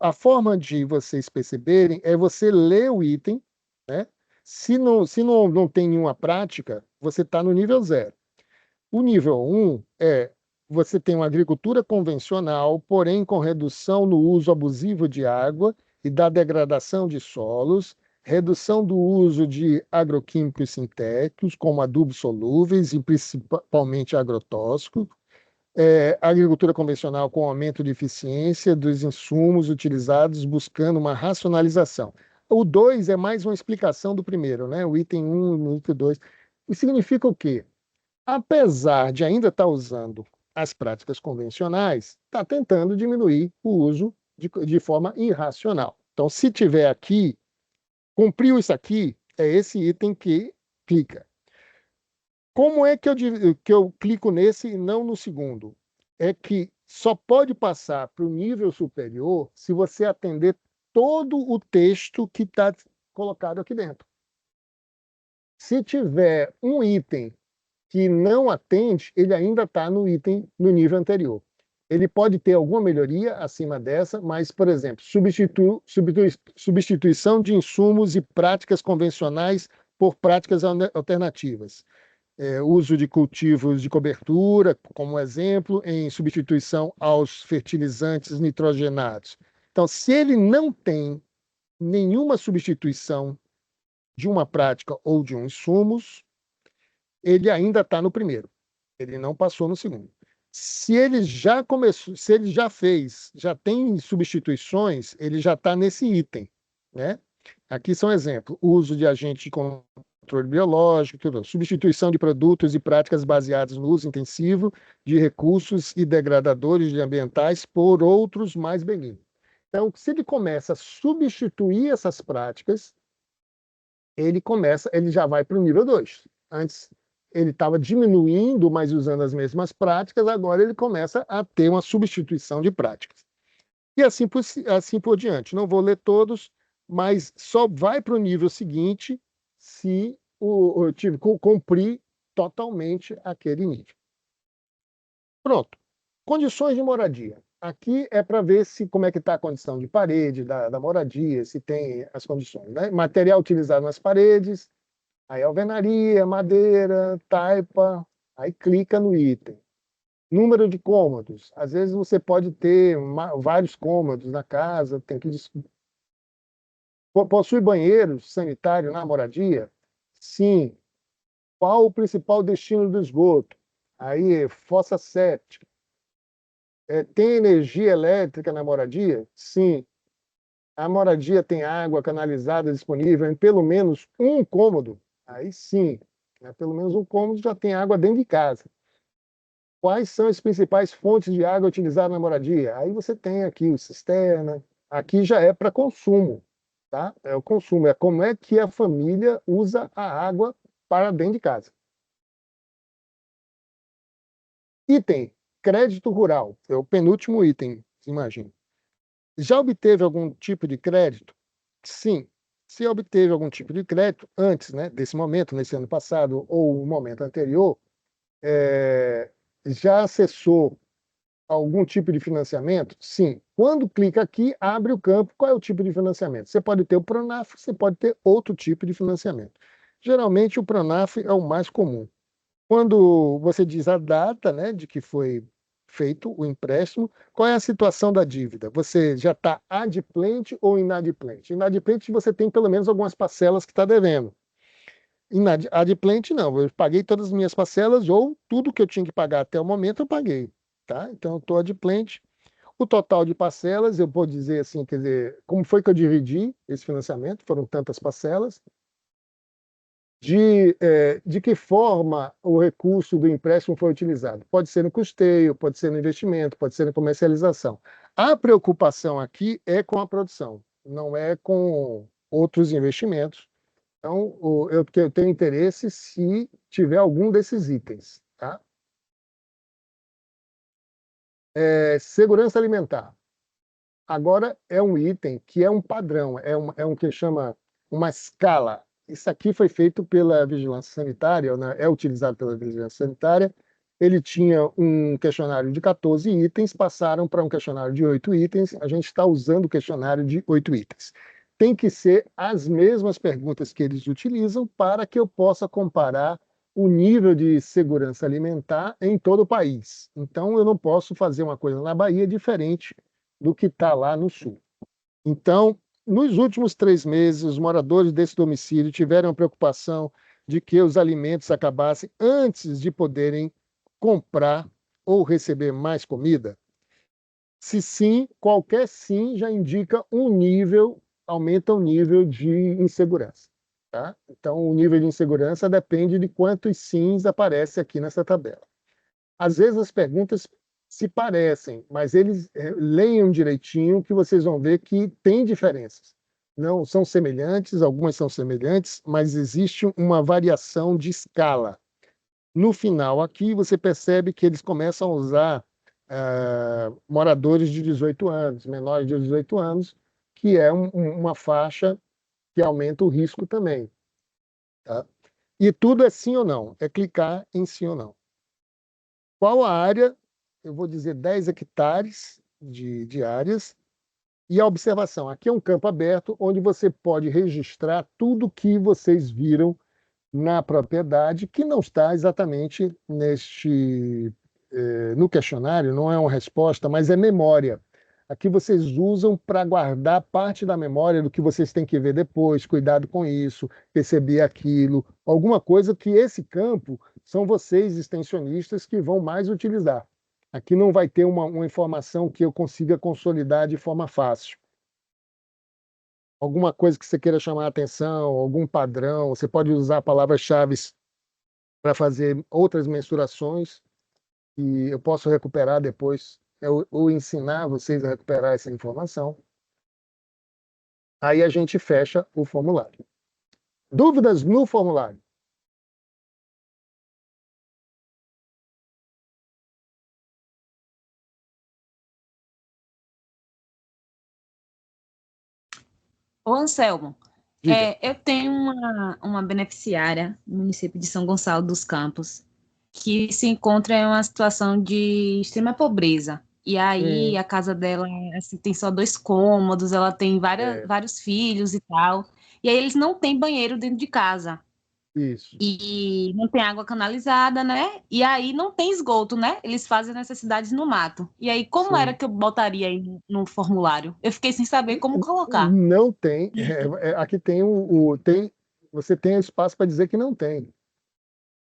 A forma de vocês perceberem é você ler o item, né? Se não tem nenhuma prática, você está no nível 0. O nível 1 você tem uma agricultura convencional, porém com redução no uso abusivo de água e da degradação de solos, redução do uso de agroquímicos sintéticos, como adubos solúveis e principalmente agrotóxicos, agricultura convencional com aumento de eficiência dos insumos utilizados, buscando uma racionalização. O 2 é mais uma explicação do primeiro, né? O item 1 e o item 2. Isso significa o quê? Apesar de ainda estar usando as práticas convencionais, está tentando diminuir o uso de forma irracional. Então, se tiver aqui, cumpriu isso aqui, é esse item que clica. Como é que eu clico nesse e não no segundo? É que só pode passar para o nível superior se você atender todo o texto que está colocado aqui dentro. Se tiver um item que não atende, ele ainda está no nível anterior. Ele pode ter alguma melhoria acima dessa, mas, por exemplo, substituição de insumos e práticas convencionais por práticas alternativas. Uso de cultivos de cobertura, como exemplo, em substituição aos fertilizantes nitrogenados. Então, se ele não tem nenhuma substituição de uma prática ou de um insumos, ele ainda está no primeiro. Ele não passou no segundo. Se ele já começou, se ele já fez, já tem substituições, ele já está nesse item, né? Aqui são exemplos: uso de agente de controle biológico, substituição de produtos e práticas baseadas no uso intensivo de recursos e degradadores ambientais por outros mais benignos. Então, se ele começa a substituir essas práticas, ele já vai para o nível 2. Antes ele estava diminuindo, mas usando as mesmas práticas, agora ele começa a ter uma substituição de práticas. E assim por diante. Não vou ler todos, mas só vai para o nível seguinte se eu tive que cumprir totalmente aquele nível. Pronto. Condições de moradia. Aqui é para ver se como é que está a condição de parede da moradia, se tem as condições, né? Material utilizado nas paredes, aí alvenaria, madeira, taipa, aí clica no item. Número de cômodos. Às vezes você pode ter vários cômodos na casa, tem que possui banheiro sanitário na moradia? Sim. Qual o principal destino do esgoto? Aí, fossa séptica. Tem energia elétrica na moradia? Sim. A moradia tem água canalizada disponível em pelo menos um cômodo? Aí sim. Pelo menos um cômodo já tem água dentro de casa. Quais são as principais fontes de água utilizadas na moradia? Aí você tem aqui o cisterna. Aqui já é para consumo, tá? É o consumo, é como é que a família usa a água para dentro de casa. Item, crédito rural. É o penúltimo item, imagina. Já obteve algum tipo de crédito? Sim. Se obteve algum tipo de crédito antes, né, desse momento, nesse ano passado ou o momento anterior, já acessou algum tipo de financiamento? Sim. Quando clica aqui, abre o campo, qual é o tipo de financiamento? Você pode ter o Pronaf, você pode ter outro tipo de financiamento. Geralmente o Pronaf é o mais comum. Quando você diz a data, né, de que foi feito o empréstimo, qual é a situação da dívida? Você já está adimplente ou inadimplente? Inadimplente você tem pelo menos algumas parcelas que está devendo. Adimplente não, eu paguei todas as minhas parcelas ou tudo que eu tinha que pagar até o momento eu paguei, tá? Então eu estou adimplente. O total de parcelas, eu vou dizer assim, quer dizer, como foi que eu dividi esse financiamento? Foram tantas parcelas. De que forma o recurso do empréstimo foi utilizado. Pode ser no custeio, pode ser no investimento, pode ser na comercialização. A preocupação aqui é com a produção, não é com outros investimentos. Então, eu tenho interesse se tiver algum desses itens. Tá? Segurança alimentar. Agora é um item que é um padrão, é um que chama uma escala. Isso aqui foi feito pela Vigilância Sanitária, né? É utilizado pela Vigilância Sanitária. Ele tinha um questionário de 14 itens, passaram para um questionário de 8 itens. A gente está usando o questionário de 8 itens. Tem que ser as mesmas perguntas que eles utilizam para que eu possa comparar o nível de segurança alimentar em todo o país. Então, eu não posso fazer uma coisa na Bahia diferente do que está lá no sul. Então, nos últimos 3 meses, os moradores desse domicílio tiveram a preocupação de que os alimentos acabassem antes de poderem comprar ou receber mais comida? Se sim, qualquer sim já indica um nível, aumenta o nível de insegurança. Tá? Então, o nível de insegurança depende de quantos sims aparece aqui nessa tabela. Às vezes as perguntas se parecem, mas eles leiam direitinho que vocês vão ver que tem diferenças. Não são semelhantes, algumas são semelhantes, mas existe uma variação de escala. No final aqui você percebe que eles começam a usar moradores de 18 anos, menores de 18 anos, que é uma faixa que aumenta o risco também. Tá? E tudo é sim ou não, é clicar em sim ou não. Qual a área? Eu vou dizer 10 hectares de áreas. E a observação, aqui é um campo aberto onde você pode registrar tudo que vocês viram na propriedade, que não está exatamente no questionário, não é uma resposta, mas é memória. Aqui vocês usam para guardar parte da memória do que vocês têm que ver depois, cuidado com isso, perceber aquilo, alguma coisa que esse campo são vocês, extensionistas, que vão mais utilizar. Aqui não vai ter uma informação que eu consiga consolidar de forma fácil. Alguma coisa que você queira chamar a atenção, algum padrão, você pode usar palavras-chave para fazer outras mensurações e eu posso recuperar depois, ou ensinar vocês a recuperar essa informação. Aí a gente fecha o formulário. Dúvidas no formulário? Ô, Anselmo, Diga. Eu tenho uma beneficiária no município de São Gonçalo dos Campos que se encontra em uma situação de extrema pobreza. E aí Hum, a casa dela assim, tem só 2 cômodos, ela tem é, vários filhos e tal. E aí eles não têm banheiro dentro de casa. isso. E não tem água canalizada, né? E aí não tem esgoto, né? Eles fazem necessidades no mato. E aí, como era Sim. que eu botaria aí no formulário? Eu fiquei sem saber como colocar. Não tem. Aqui tem tem. Você tem espaço para dizer que não tem.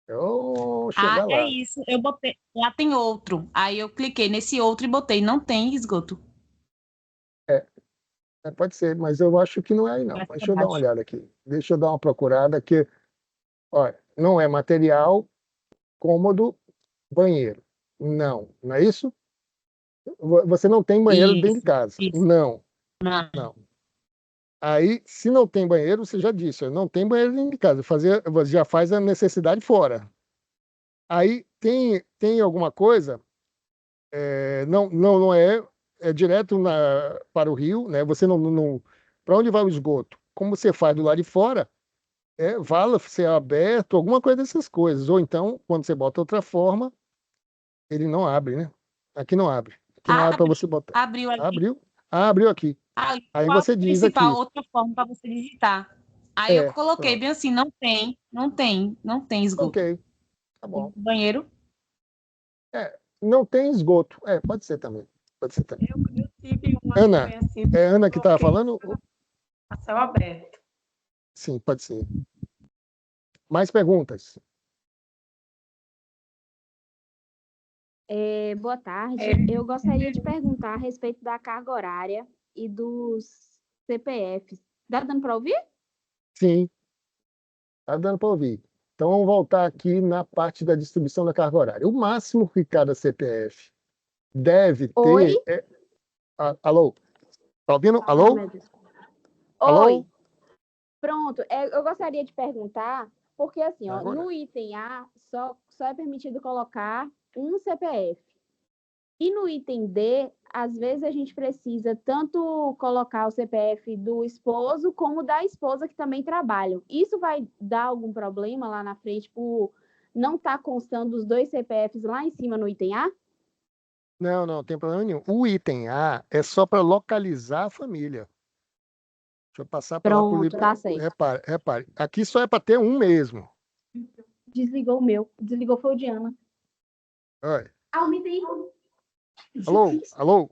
Eu Ah, chegar é lá. isso. Eu botei. Lá tem outro. Aí eu cliquei nesse outro e botei. Não tem esgoto. É, pode ser, mas eu acho que não é aí, não. Mais pra Deixa eu dar uma baixo. olhada aqui. Deixa eu dar uma procurada aqui. Olha, não é material, cômodo, banheiro. Não, não é isso? Você não tem banheiro dentro de Isso, casa. isso. Não, Não. não. Aí, se não tem banheiro, você já disse, não tem banheiro dentro de casa. Você já faz a necessidade fora. Aí tem alguma coisa, não é, é direto para o rio, né? Você não para onde vai o esgoto? Como você faz do lado de fora, vala ser aberto, alguma coisa dessas coisas. Ou então, quando você bota outra forma, ele não abre, né? Aqui não abre. Aqui não abre para Abriu, você botar. abriu ali. Abriu? Ah, abriu aqui. Ali, Aí qual você a diz principal aqui. outra forma para você digitar? Aí eu coloquei Pronto. bem assim, não tem esgoto. Ok, tá bom. Banheiro. Não tem esgoto. Pode ser também. Pode ser também. Eu tive uma Ana, também assim, é Ana que estava coloquei falando? a céu aberto. Sim, pode ser. Mais perguntas? Boa É, tarde. Eu gostaria de perguntar a respeito da carga horária e dos CPFs. Tá dando para ouvir? Sim, está dando para ouvir. Então vamos voltar aqui na parte da distribuição da carga horária. O máximo que cada CPF deve Oi? ter alô? Tá ouvindo? Ah, Alô? meu Deus. Alô? Oi. Pronto. Eu gostaria de perguntar, porque assim, ó, Agora. no item A só é permitido colocar um CPF. E no item D, às vezes a gente precisa tanto colocar o CPF do esposo como da esposa que também trabalham. Isso vai dar algum problema lá na frente por não estar constando os dois CPFs lá em cima no item A? Não, não tem problema nenhum. O item A é só para localizar a família. Deixa eu passar para lá para o Pronto, tá certo. repare. Aqui só é para ter um mesmo. Desligou o meu. Desligou foi o Diana. Olha. Aumentei. Alô? Alô?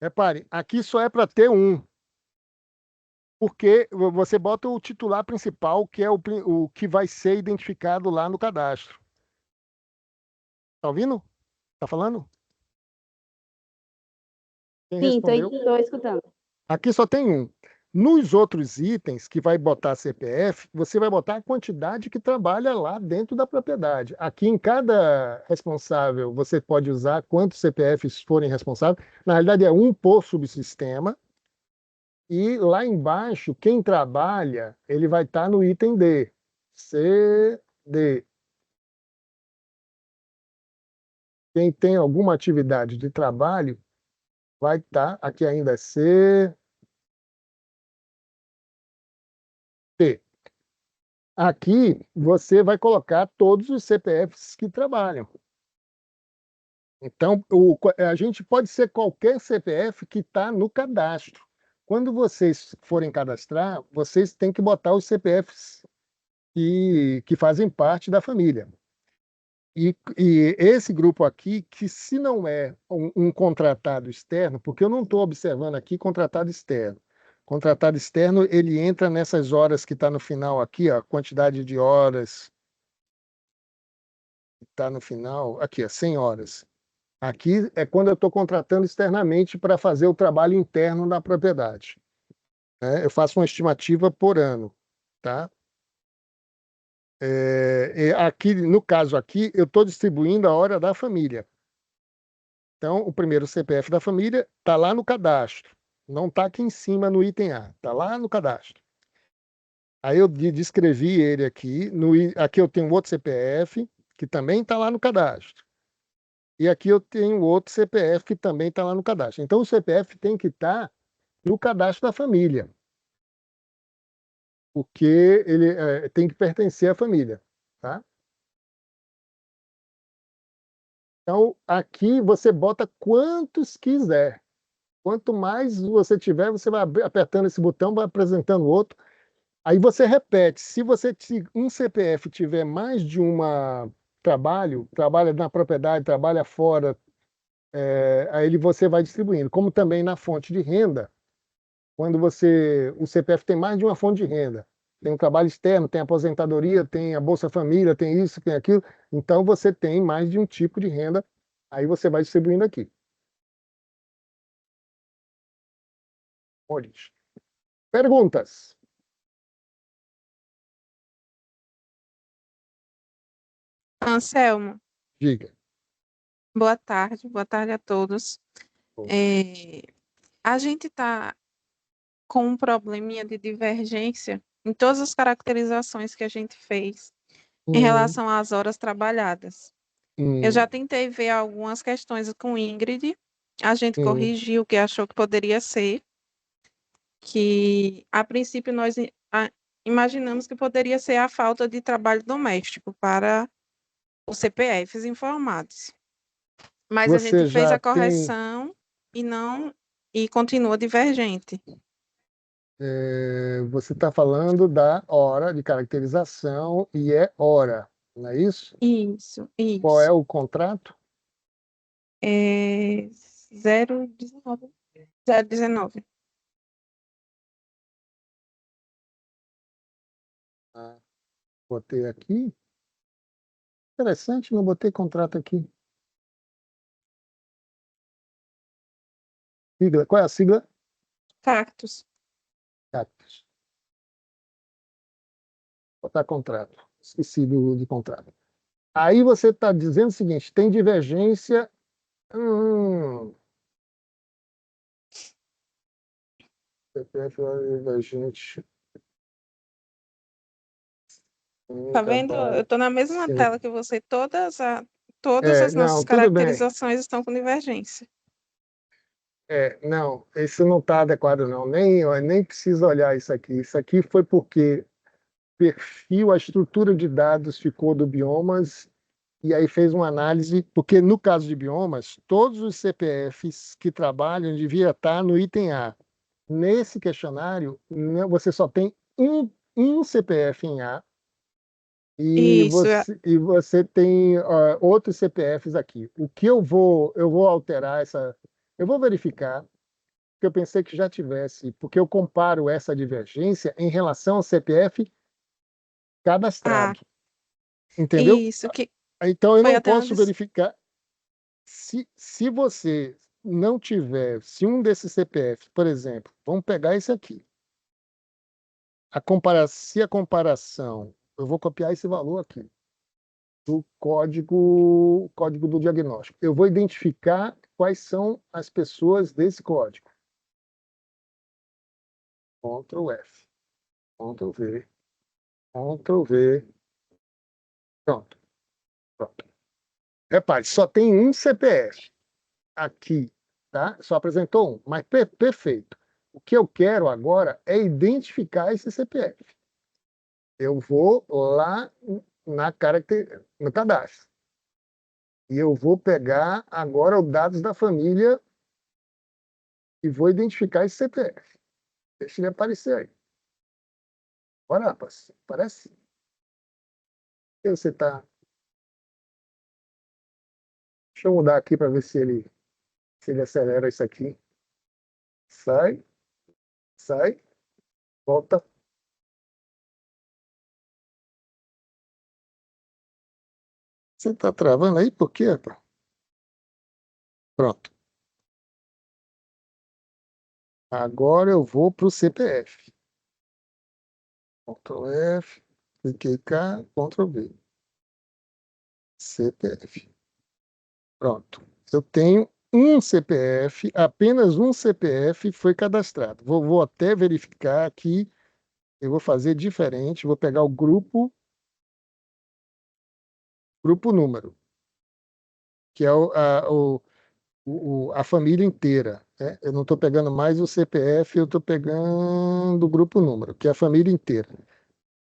Repare, aqui só é para ter um. Porque você bota o titular principal, que é o que vai ser identificado lá no cadastro. Tá ouvindo? Tá falando? Quem Sim, respondeu? tô escutando. Aqui só tem um. Nos outros itens que vai botar CPF, você vai botar a quantidade que trabalha lá dentro da propriedade. Aqui em cada responsável, você pode usar quantos CPFs forem responsáveis. Na realidade, é um por subsistema. E lá embaixo, quem trabalha, ele vai estar no item D. CD. Quem tem alguma atividade de trabalho, vai estar, aqui ainda é C, T. Aqui você vai colocar todos os CPFs que trabalham. Então, a gente pode ser qualquer CPF que está no cadastro. Quando vocês forem cadastrar, vocês têm que botar os CPFs que fazem parte da família. E esse grupo aqui, que se não é um contratado externo, porque eu não estou observando aqui contratado externo. Contratado externo, ele entra nessas horas que está no final aqui, ó, a quantidade de horas que está no final, aqui, ó, 100 horas. Aqui é quando eu estou contratando externamente para fazer o trabalho interno da propriedade, né? Eu faço uma estimativa por ano, tá? Aqui, no caso aqui, eu estou distribuindo a hora da família. Então, o primeiro CPF da família está lá no cadastro. Não está aqui em cima no item A, está lá no cadastro. Aí eu descrevi ele aqui. Aqui eu tenho outro CPF, que também está lá no cadastro. E aqui eu tenho outro CPF que também está lá no cadastro. Então, o CPF tem que estar no cadastro da família. porque ele tem que pertencer à família, tá? Então, aqui você bota quantos quiser. Quanto mais você tiver, você vai apertando esse botão, vai apresentando outro. Aí você repete. Se um CPF tiver mais de uma trabalha na propriedade, trabalha fora, aí você vai distribuindo. Como também na fonte de renda, quando o CPF tem mais de uma fonte de renda, tem um trabalho externo, tem aposentadoria, tem a Bolsa Família, tem isso, tem aquilo, então você tem mais de um tipo de renda, aí você vai distribuindo aqui. Origem. Perguntas? Anselmo, Diga. boa tarde a todos. É, a gente está com um probleminha de divergência em todas as caracterizações que a gente fez em relação às horas trabalhadas. Eu já tentei ver algumas questões com Ingrid, a gente corrigiu o que achou que poderia ser, que a princípio nós imaginamos que poderia ser a falta de trabalho doméstico para os CPFs informados. Mas a gente Você fez já a correção e continua divergente. Você está falando da hora de caracterização e é hora, não é isso? Isso. Qual é o contrato? É 019. 019. Botei aqui. Interessante, não botei contrato aqui. Sigla. Qual é a sigla? Cactus. Cactus. Botar contrato. Esqueci de contrato. Aí você está dizendo o seguinte: tem divergência. CPF divergente. Tá vendo? Eu estou na mesma tela que você. Todas as nossas Não, tudo bem. caracterizações estão com divergência. Não, isso não está adequado, não. Nem precisa olhar isso aqui. Isso aqui foi porque perfil, a estrutura de dados ficou do biomas, e aí fez uma análise, porque no caso de biomas, todos os CPFs que trabalham devia estar no item A. Nesse questionário, você só tem um CPF em A, e Isso. você tem outros CPFs aqui. O que eu vou alterar eu vou verificar, porque eu pensei que já tivesse, porque eu comparo essa divergência em relação ao CPF cadastrado. Entendeu? Isso. Que Então eu foi não até posso verificar. Se você não tiver, se um desses CPFs, por exemplo, vamos pegar esse aqui, se a comparação, eu vou copiar esse valor aqui, do código do diagnóstico. Eu vou identificar quais são as pessoas desse código. Ctrl F, Ctrl V, Ctrl V. Pronto. Repare, só tem um CPF aqui, tá? Só apresentou um, mas perfeito. O que eu quero agora é identificar esse CPF. Eu vou lá no cadastro. E eu vou pegar agora os dados da família e vou identificar esse CPF. Deixa ele aparecer aí. Bora, rapaz. Aparece? E você tá. Deixa eu mudar aqui para ver se ele acelera isso aqui. Sai, volta. Você tá travando aí? Por quê, rapaz? Pronto. Agora eu vou para o CPF. Ctrl F, cliquei cá, Ctrl V. CPF. Pronto. Eu tenho um CPF, apenas um CPF foi cadastrado. Vou até verificar aqui. Eu vou fazer diferente. Vou pegar o grupo número, que é a família inteira, né? Eu não estou pegando mais o CPF, eu estou pegando o grupo número, que é a família inteira.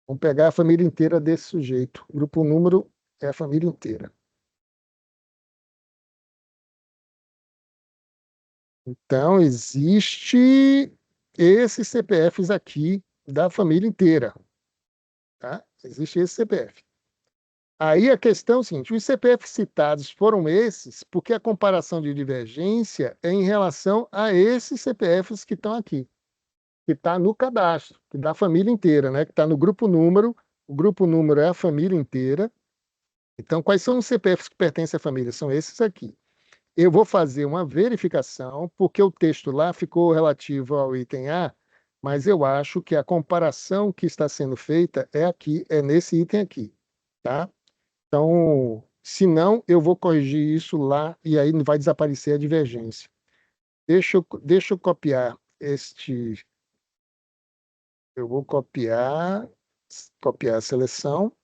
Vamos pegar a família inteira desse sujeito. O grupo número é a família inteira. Então, existe esses CPFs aqui da família inteira, tá? Existe esse CPF. Aí a questão é o seguinte: os CPFs citados foram esses porque a comparação de divergência é em relação a esses CPFs que estão aqui, que está no cadastro, que da família inteira, né? Que está no grupo número. O grupo número é a família inteira. Então, quais são os CPFs que pertencem à família? São esses aqui. Eu vou fazer uma verificação, porque o texto lá ficou relativo ao item A, mas eu acho que a comparação que está sendo feita é aqui, é nesse item aqui, tá? Então, se não, eu vou corrigir isso lá e aí vai desaparecer a divergência. Deixa eu copiar este. Eu vou copiar a seleção.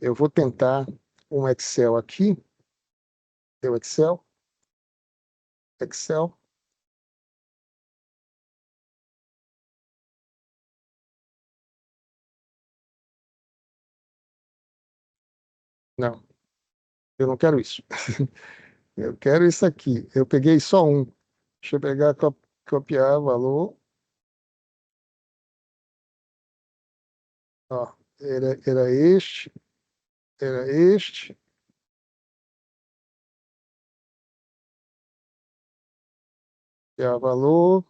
Eu vou tentar um Excel aqui. Deu Excel? Excel. Não, eu não quero isso. Eu quero isso aqui. Eu peguei só um. Deixa eu pegar, copiar valor. Ó, era este, era este. Copiar valor.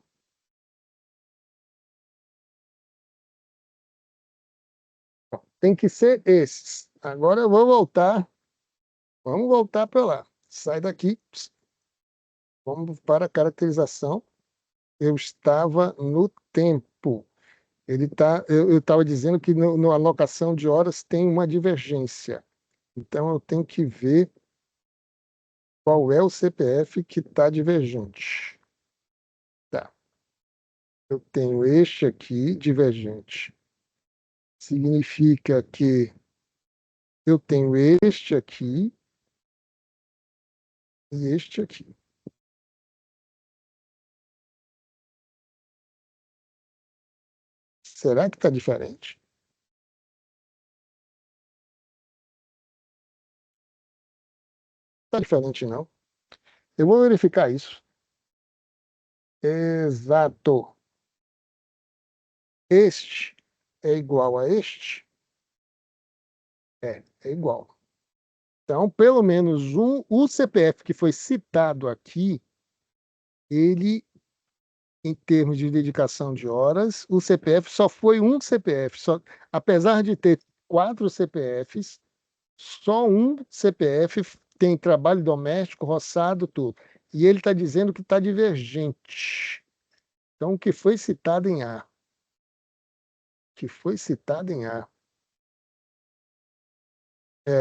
Tem que ser esses. Agora eu vou voltar. Vamos voltar para lá. Sai daqui. Vamos para a caracterização. Eu estava no tempo. Eu estava dizendo que na alocação de horas tem uma divergência. Então eu tenho que ver qual é o CPF que está divergente. Tá. Eu tenho este aqui divergente. Significa que eu tenho este aqui e este aqui. Será que está diferente? Está diferente, não. Eu vou verificar isso. Exato. Este é igual a este? É igual. Então, pelo menos o CPF que foi citado aqui, ele, em termos de dedicação de horas, o CPF só foi um CPF. Apesar de ter 4 CPFs, só um CPF tem trabalho doméstico, roçado, tudo. E ele está dizendo que está divergente. Então, o que foi citado em A? Que foi citado em A.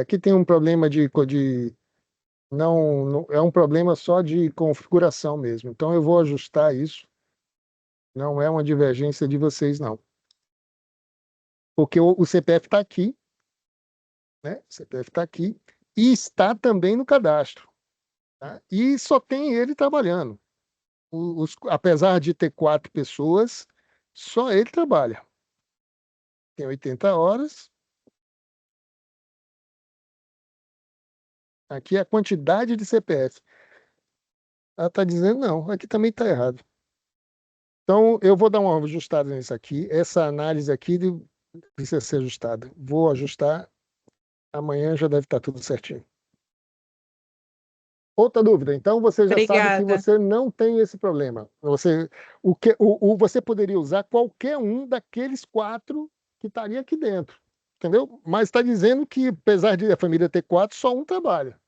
Aqui tem um problema não, é um problema só de configuração mesmo. Então eu vou ajustar isso. Não é uma divergência de vocês, não. Porque o CPF está aqui, né? O CPF está aqui e está também no cadastro. Tá? E só tem ele trabalhando. Apesar de ter 4 pessoas, só ele trabalha. Tem 80 horas. Aqui é a quantidade de CPF. Ela está dizendo não, aqui também está errado. Então, eu vou dar uma ajustada nisso aqui. Essa análise aqui precisa ser ajustada. Vou ajustar. Amanhã já deve estar tudo certinho. Outra dúvida. Então, você já sabe que Obrigada. você não tem esse problema. Você poderia usar qualquer um daqueles 4 que estaria aqui dentro. Entendeu? Mas está dizendo que, apesar de a família ter 4, só um trabalha.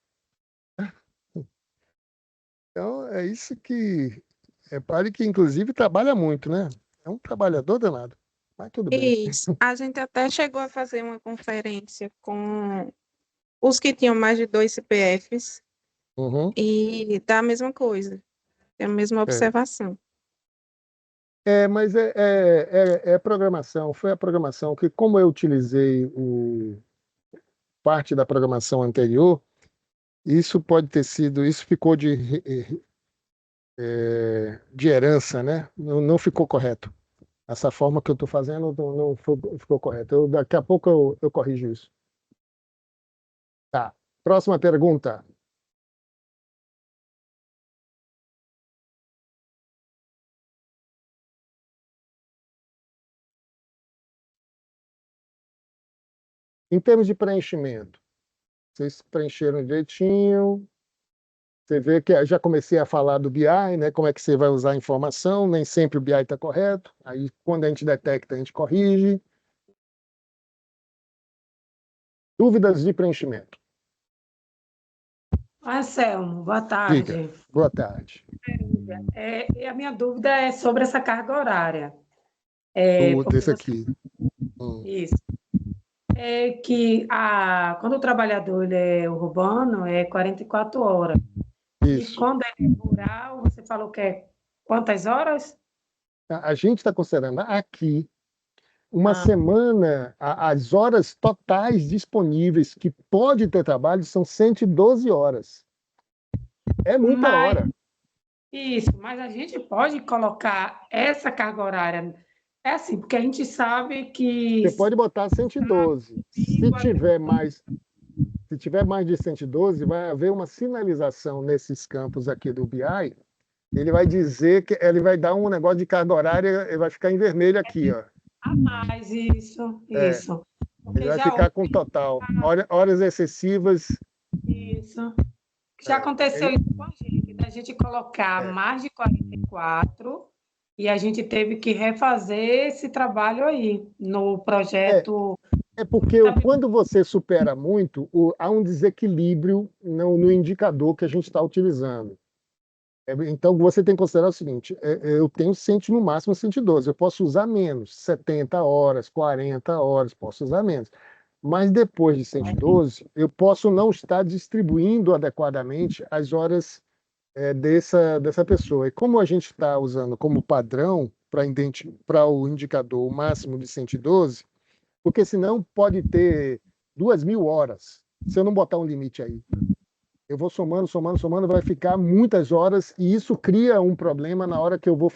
Então, é isso que... Repare que, inclusive, trabalha muito, né? É um trabalhador danado. Mas tudo bem. Isso. A gente até chegou a fazer uma conferência com os que tinham mais de 2 CPFs Uhum. e dá a mesma coisa, tem a mesma observação. Mas é programação. Foi a programação que, como eu utilizei parte da programação anterior, isso pode ter sido, isso ficou de herança, né? Não ficou correto. Essa forma que eu estou fazendo não ficou correto. Daqui a pouco eu corrijo isso. Tá. Próxima pergunta. Em termos de preenchimento, vocês preencheram direitinho. Você vê que eu já comecei a falar do BI, né? Como é que você vai usar a informação? Nem sempre o BI está correto. Aí, quando a gente detecta, a gente corrige. Dúvidas de preenchimento. Anselmo, boa Diga. tarde. Boa tarde. E a minha dúvida é sobre essa carga horária. Desse aqui. Isso. É que quando o trabalhador ele é urbano, é 44 horas. Isso. E quando ele é rural, você falou que é quantas horas? A gente está considerando aqui uma semana, as horas totais disponíveis que pode ter trabalho são 112 horas. É muita hora. Isso, mas a gente pode colocar essa carga horária. É assim, porque a gente sabe que. Você pode botar 112. Se tiver mais de 112, vai haver uma sinalização nesses campos aqui do BI. Ele vai dizer que ele vai dar um negócio de carga horária, ele vai ficar em vermelho aqui, ó. A mais, isso. Ele vai ficar com total. Horas excessivas. Isso. Já aconteceu isso com a gente, da gente colocar mais de 44 e a gente teve que refazer esse trabalho aí no projeto. Porque quando você supera muito, há um desequilíbrio no indicador que a gente está utilizando. Então, você tem que considerar o seguinte, eu tenho no máximo 112, eu posso usar menos, 70 horas, 40 horas, posso usar menos. Mas depois de 112, eu posso não estar distribuindo adequadamente as horas dessa pessoa. E como a gente está usando como padrão para o indicador o máximo de 112, porque senão pode ter 2.000 horas, se eu não botar um limite aí. Eu vou somando, vai ficar muitas horas, e isso cria um problema na hora que eu vou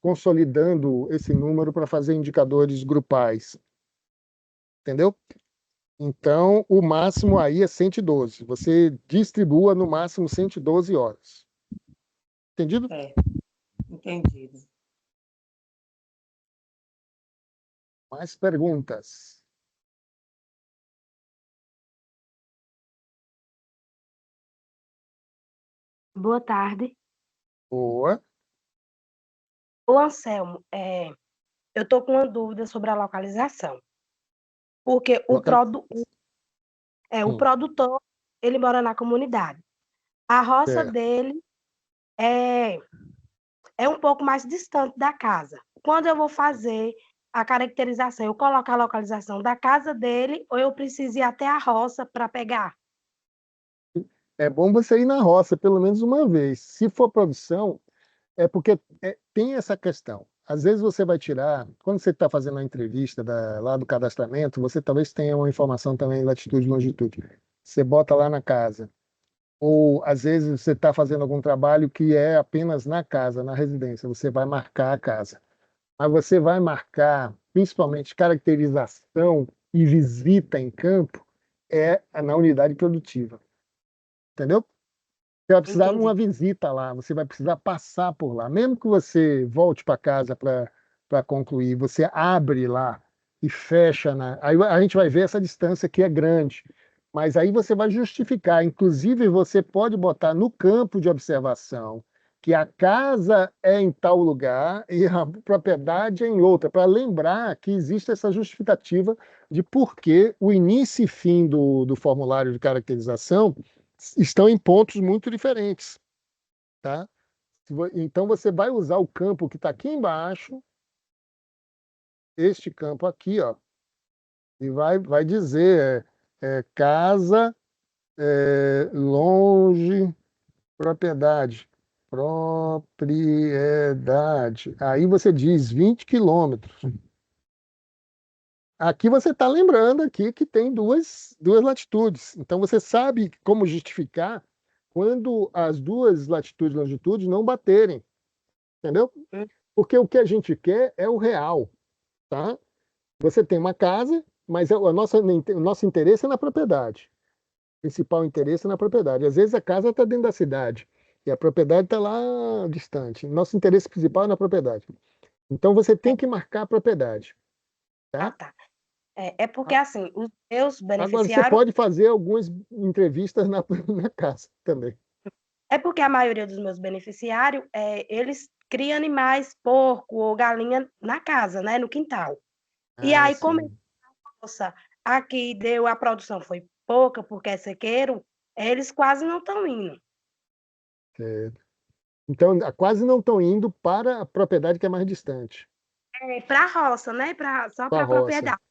consolidando esse número para fazer indicadores grupais. Entendeu? Então, o máximo aí é 112. Você distribua no máximo 112 horas. Entendido? Entendido. Mais perguntas? Boa tarde. Boa. Ô, Anselmo, eu estou com uma dúvida sobre a localização. Porque o produtor, ele mora na comunidade. A roça dele é um pouco mais distante da casa. Quando eu vou fazer a caracterização, eu coloco a localização da casa dele ou eu preciso ir até a roça para pegar? É bom você ir na roça pelo menos uma vez. Se for produção, é porque tem essa questão. Às vezes você vai tirar, quando você está fazendo a entrevista lá do cadastramento, você talvez tenha uma informação também latitude e longitude. Você bota lá na casa. Ou às vezes você está fazendo algum trabalho que é apenas na casa, na residência, você vai marcar a casa. Mas você vai marcar, principalmente, caracterização e visita em campo, na unidade produtiva. Entendeu? Você vai precisar de uma visita lá, você vai precisar passar por lá. Mesmo que você volte para casa para concluir, você abre lá e fecha. Aí a gente vai ver essa distância que é grande. Mas aí você vai justificar. Inclusive, você pode botar no campo de observação que a casa é em tal lugar e a propriedade é em outra, para lembrar que existe essa justificativa de por que o início e fim do formulário de caracterização estão em pontos muito diferentes, tá? Então você vai usar o campo que está aqui embaixo, este campo aqui, ó, e vai dizer casa, longe, propriedade. Aí você diz 20 quilômetros. Aqui você está lembrando aqui que tem duas latitudes. Então você sabe como justificar quando as duas latitudes e longitudes não baterem, entendeu? Porque o que a gente quer é o real, tá? Você tem uma casa, mas o nosso interesse é na propriedade. O principal interesse é na propriedade. Às vezes a casa está dentro da cidade e a propriedade está lá distante. Nosso interesse principal é na propriedade. Então você tem que marcar a propriedade, tá? Tá. É porque, assim, os meus Agora você beneficiários... pode fazer algumas entrevistas na casa também. É porque a maioria dos meus beneficiários, eles criam animais, porco ou galinha na casa, né, no quintal. E aí, como Sim. nossa, aqui a produção foi pouca, porque é sequeiro, eles quase não estão indo. Certo. Então, quase não estão indo para a propriedade que é mais distante, Para a roça, né, só para para a a roça. propriedade.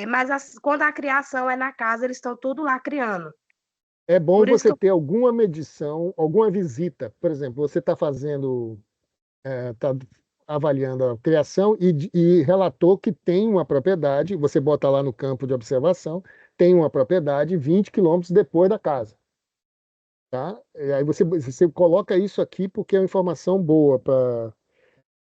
Mas quando a criação é na casa, eles estão tudo lá criando. É bom Por isso que você ter alguma medição, alguma visita. Por exemplo, você está fazendo, está avaliando a criação e relatou que tem uma propriedade, você bota lá no campo de observação, tem uma propriedade 20 quilômetros depois da casa. Tá? E aí você coloca isso aqui porque é uma informação boa para.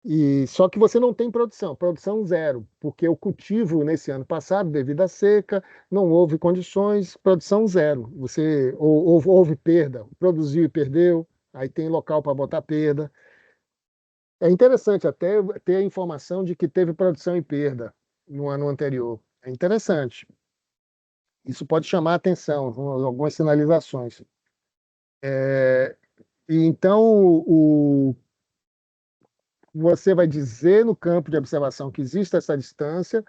E só que você não tem produção zero, porque o cultivo nesse ano passado, devido à seca, não houve condições, produção zero. Houve perda, produziu e perdeu, aí tem local para botar perda. É interessante até ter a informação de que teve produção e perda no ano anterior. É interessante. Isso pode chamar a atenção, algumas sinalizações. E então, você vai dizer no campo de observação que existe essa distância,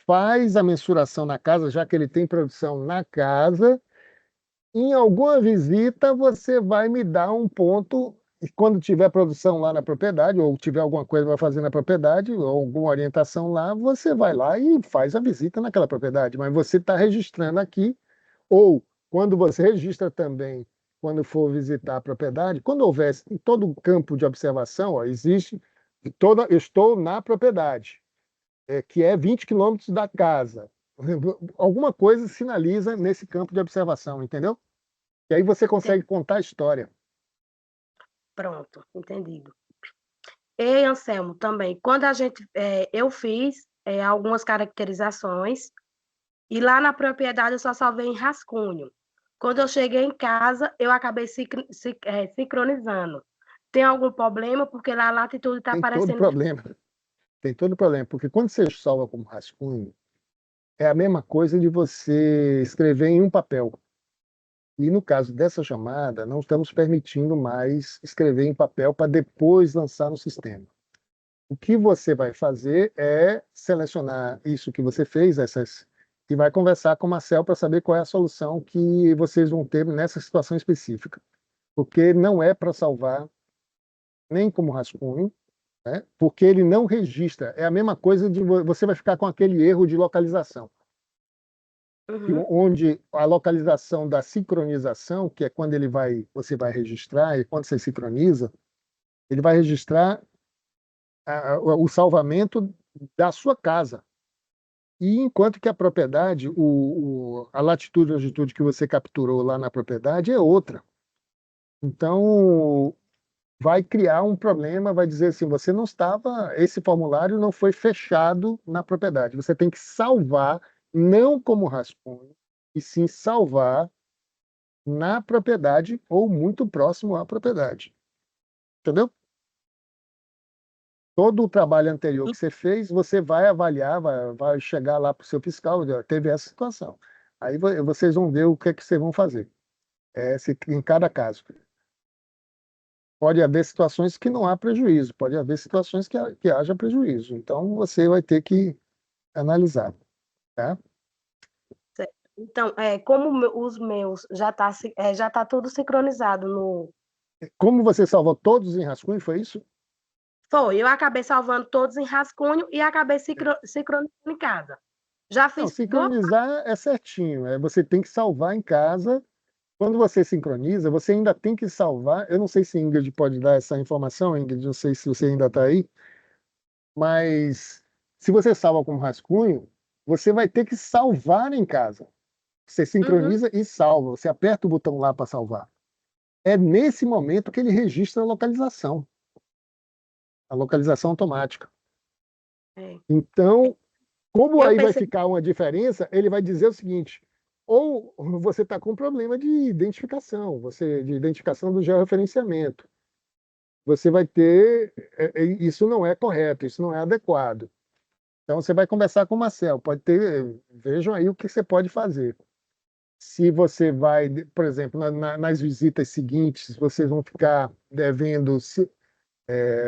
faz a mensuração na casa, já que ele tem produção na casa. Em alguma visita, você vai me dar um ponto, e quando tiver produção lá na propriedade, ou tiver alguma coisa para fazer na propriedade, ou alguma orientação lá, você vai lá e faz a visita naquela propriedade. Mas você está registrando aqui, ou quando você registra também, quando for visitar a propriedade, quando houver em todo o campo de observação, ó, existe eu estou na propriedade, que é 20 quilômetros da casa. Alguma coisa sinaliza nesse campo de observação, entendeu? E aí você consegue contar a história. Pronto, entendido. E, Anselmo, também, quando eu fiz algumas caracterizações, e lá na propriedade eu só salvei em rascunho. Quando eu cheguei em casa, eu acabei sincronizando. Tem algum problema? Porque lá a latitude está Tem todo aparecendo... problema. Tem todo problema, porque quando você salva como rascunho, é a mesma coisa de você escrever em um papel. E no caso dessa chamada, não estamos permitindo mais escrever em papel para depois lançar no sistema. O que você vai fazer é selecionar isso que você fez, e vai conversar com o Marcel para saber qual é a solução que vocês vão ter nessa situação específica. Porque não é para salvar nem como rascunho, né? Porque ele não registra. É a mesma coisa de você vai ficar com aquele erro de localização. Onde a localização da sincronização, que é quando você vai registrar, e quando você sincroniza, ele vai registrar o salvamento da sua casa. E enquanto que a propriedade, a latitude e longitude que você capturou lá na propriedade é outra. Então, vai criar um problema, vai dizer assim, esse formulário não foi fechado na propriedade. Você tem que salvar, não como rascunho, e sim salvar na propriedade ou muito próximo à propriedade. Entendeu? Todo o trabalho anterior que você fez, você vai avaliar, vai chegar lá para o seu fiscal, teve essa situação. Aí vocês vão ver o que é que vocês vão fazer. Em cada caso. Pode haver situações que não há prejuízo, pode haver situações que haja prejuízo. Então, você vai ter que analisar. Tá? Certo. Então, como os meus já tá tudo sincronizado no... Como você salvou todos em rascunho, foi isso? Foi, eu acabei salvando todos em rascunho e acabei sincronizando em casa. Já Não, fiz sincronizar é certinho. Você tem que salvar em casa. Quando você sincroniza, você ainda tem que salvar. Eu não sei se a Ingrid pode dar essa informação, Ingrid, não sei se você ainda está aí, mas se você salva como rascunho, você vai ter que salvar em casa. Você sincroniza e salva. Você aperta o botão lá para salvar. é nesse momento que ele registra a localização automática. É. Então, como Eu aí vai pensei, ficar uma diferença, ele vai dizer o seguinte: ou você está com problema de identificação, de identificação do georreferenciamento. Você vai ter, isso não é correto, isso não é adequado. Então, você vai conversar com o Marcel, vejam aí o que você pode fazer. Se você vai, por exemplo, nas visitas seguintes, vocês vão ficar devendo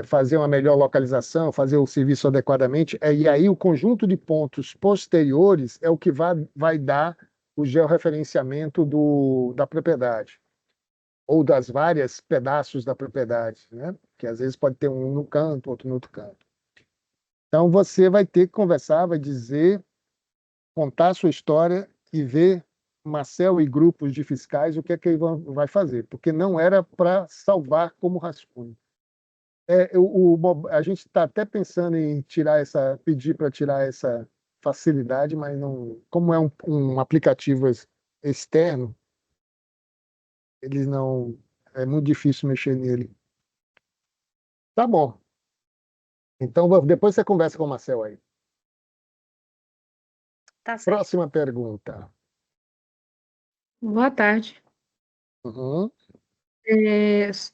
fazer uma melhor localização, fazer o serviço adequadamente, e aí o conjunto de pontos posteriores é o que vai dar o georreferenciamento da propriedade, ou das várias pedaços da propriedade, né? Que às vezes pode ter um no canto, outro no outro canto. Então você vai ter que conversar, vai dizer, contar a sua história e ver Marcel e grupos de fiscais o que é que ele vai fazer, porque não era para salvar como rascunho. A gente está até pensando em pedir para tirar essa facilidade, mas não, como é um aplicativo externo, eles não, é muito difícil mexer nele. Tá bom. Então depois você conversa com o Marcel aí. tá certo. Próxima pergunta. Boa tarde. Uhum.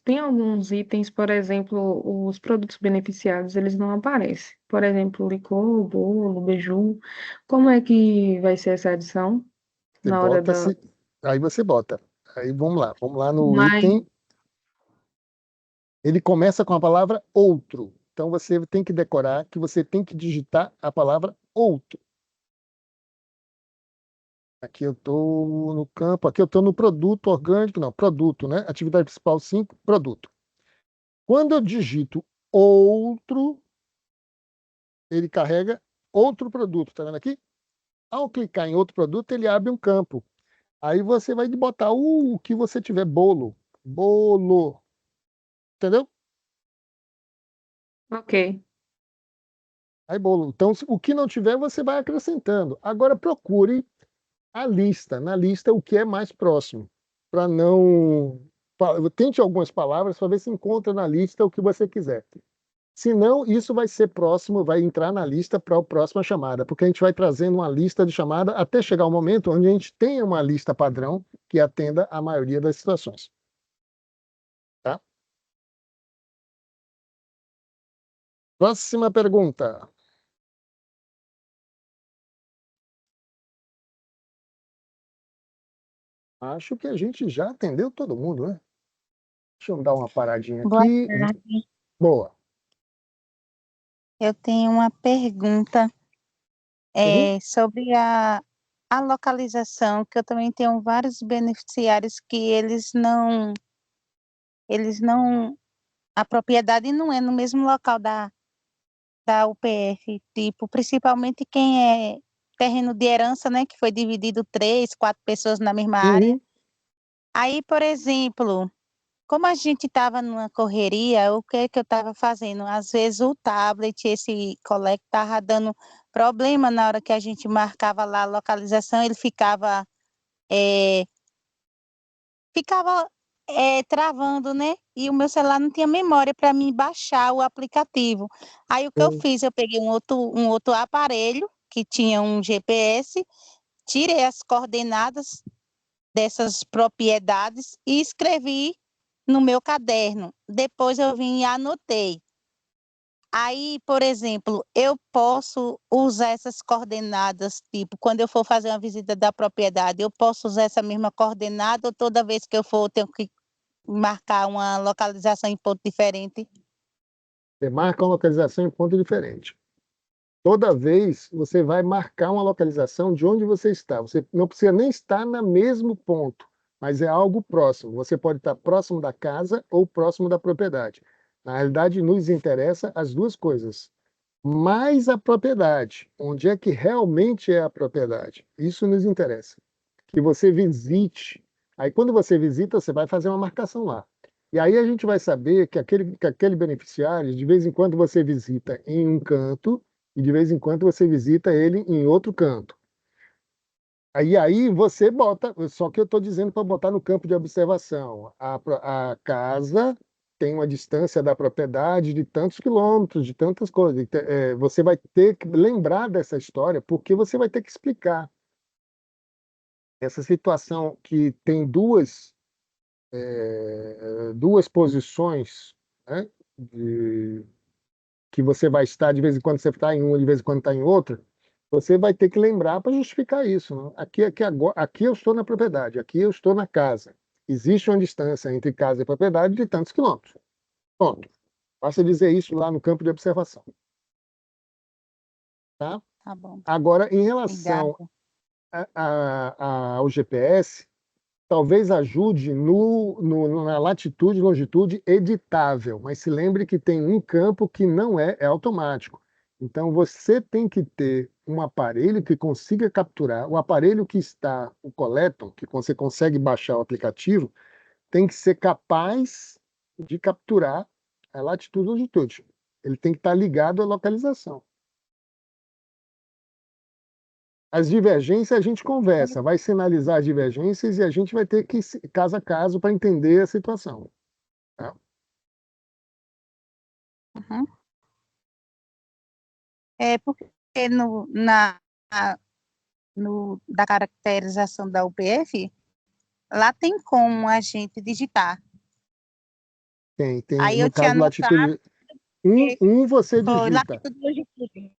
Tem alguns itens, por exemplo, os produtos beneficiados, eles não aparecem. Por exemplo, licor, bolo, beiju. Como é que vai ser essa adição Você na hora bota, da... aí você bota. Aí vamos lá no Mas, item. Ele começa com a palavra outro. Então você tem que decorar que você tem que digitar a palavra outro. Aqui eu estou no campo, aqui eu estou no produto orgânico, não, produto, né? Atividade principal 5, produto. Quando eu digito outro, ele carrega outro produto, tá vendo aqui? Ao clicar em outro produto, ele abre um campo. Aí você vai botar o que você tiver, bolo, entendeu? ok. Aí bolo. Então, o que não tiver, você vai acrescentando. Agora procure a lista, na lista o que é mais próximo, para não tente algumas palavras para ver se encontra na lista o que você quiser. Se não, isso vai ser próximo, vai entrar na lista para a próxima chamada, porque a gente vai trazendo uma lista de chamada até chegar o momento onde a gente tenha uma lista padrão que atenda a maioria das situações. Tá? Próxima pergunta. Acho que a gente já atendeu todo mundo, né? Deixa eu dar uma paradinha Boa aqui. tarde. Boa. Eu tenho uma pergunta Uhum. sobre a localização, que eu também tenho vários beneficiários que a propriedade não é no mesmo local da UPF, tipo, principalmente quem é terreno de herança, né, que foi dividido 3, 4 pessoas na mesma área. Uhum. Aí, por exemplo, como a gente estava numa correria, o que é que eu estava fazendo? Às vezes o tablet, esse colega, estava dando problema na hora que a gente marcava lá a localização, ele eh, ficava travando, né? E o meu celular não tinha memória para mim baixar o aplicativo. Aí o que eu fiz? Eu peguei um outro aparelho que tinha um GPS, tirei as coordenadas dessas propriedades e escrevi no meu caderno. Depois eu vim e anotei. Aí, por exemplo, eu posso usar essas coordenadas, tipo, quando eu for fazer uma visita da propriedade, eu posso usar essa mesma coordenada ou toda vez que eu for, eu tenho que marcar uma localização em ponto diferente? Você marca uma localização em ponto diferente. Toda vez você vai marcar uma localização de onde você está. Você não precisa nem estar no mesmo ponto, mas é algo próximo. Você pode estar próximo da casa ou próximo da propriedade. Na realidade, nos interessa as duas coisas. Mais a propriedade. Onde é que realmente é a propriedade? Isso nos interessa. Que você visite. Aí, quando você visita, você vai fazer uma marcação lá. E aí a gente vai saber que aquele beneficiário, de vez em quando você visita em um canto e de vez em quando você visita ele em outro canto. Aí você bota, só que eu estou dizendo para botar no campo de observação. A casa tem uma distância da propriedade de tantos quilômetros, de tantas coisas. Você vai ter que lembrar dessa história, porque você vai ter que explicar. Essa situação que tem duas posições, né, que você vai estar, de vez em quando você está em uma, de vez em quando está em outra, você vai ter que lembrar para justificar isso. Né? Aqui eu estou na propriedade, aqui eu estou na casa. Existe uma distância entre casa e propriedade de tantos quilômetros. Ponto. Basta dizer isso lá no campo de observação. Tá? Tá bom. Agora, em relação ao GPS, talvez ajude na latitude e longitude editável, mas se lembre que tem um campo que não é automático. Então, você tem que ter um aparelho que consiga capturar, o aparelho que está, o Coleton, que você consegue baixar o aplicativo, tem que ser capaz de capturar a latitude e longitude. Ele tem que estar ligado à localização. As divergências a gente conversa, vai sinalizar as divergências e a gente vai ter que ir caso a caso para entender a situação. Tá? Uhum. Porque da caracterização da UPF, lá tem como a gente digitar. Tem. Aí No eu tinha caso, latitude. Um você digita, latitude e longitude.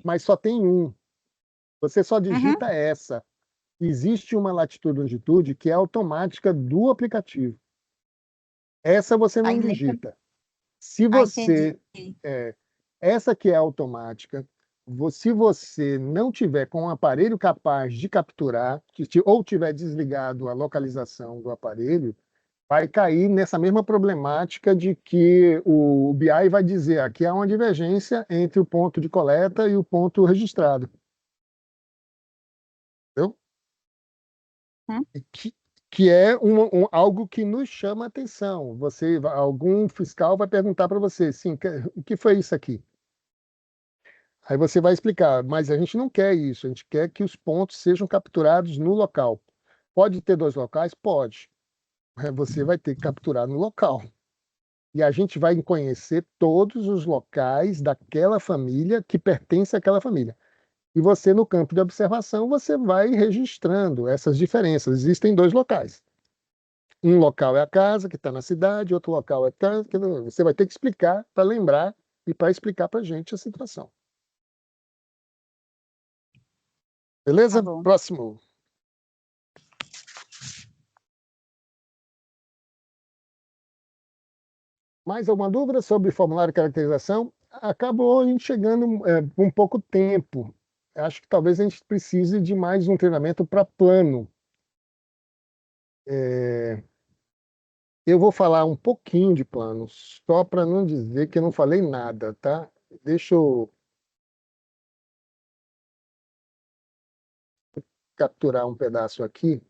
mas só tem um. Você só Uhum. digita essa. Existe uma latitude e longitude que é automática do aplicativo. Essa você não digita. Se você. Essa que é automática, se você não tiver com um aparelho capaz de capturar, ou tiver desligado a localização do aparelho, vai cair nessa mesma problemática de que o BI vai dizer aqui há uma divergência entre o ponto de coleta e o ponto registrado. Entendeu? Que é algo que nos chama a atenção. Algum fiscal vai perguntar para você, sim, o que foi isso aqui? Aí você vai explicar, mas a gente não quer isso, a gente quer que os pontos sejam capturados no local. Pode ter dois locais? Pode. Você vai ter que capturar no local. E a gente vai conhecer todos os locais daquela família que pertence àquela família. E você, no campo de observação, você vai registrando essas diferenças. Existem dois locais. Um local é a casa, que está na cidade, outro local é a casa. Você vai ter que explicar para lembrar e para explicar para a gente a situação. Beleza? Tá bom. Próximo. Mais alguma dúvida sobre formulário de caracterização? Acabou a gente chegando com pouco tempo. Acho que talvez a gente precise de mais um treinamento para plano. Eu vou falar um pouquinho de plano, só para não dizer que eu não falei nada, tá? Deixa eu capturar um pedaço aqui.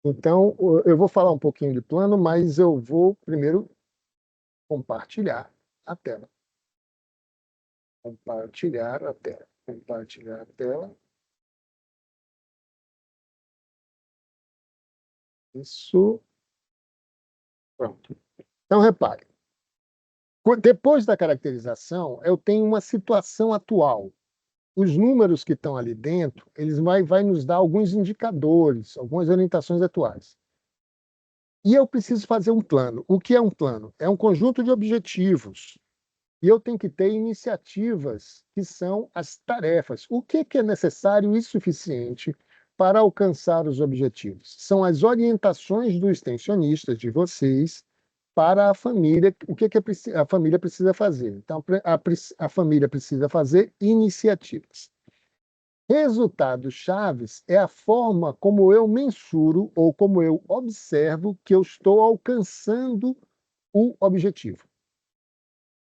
Então, eu vou falar um pouquinho de plano, mas eu vou primeiro compartilhar a tela. Compartilhar a tela. Compartilhar a tela. Isso. Pronto. Então, repare. Depois da caracterização, eu tenho uma situação atual. Os números que estão ali dentro, eles vai nos dar alguns indicadores, algumas orientações atuais. E eu preciso fazer um plano. O que é um plano? É um conjunto de objetivos. E eu tenho que ter iniciativas que são as tarefas. O que é necessário e suficiente para alcançar os objetivos? São as orientações do extensionista, de vocês, para a família, o que a família precisa fazer. Então, a família precisa fazer iniciativas. Resultados chaves é a forma como eu mensuro ou como eu observo que eu estou alcançando o objetivo.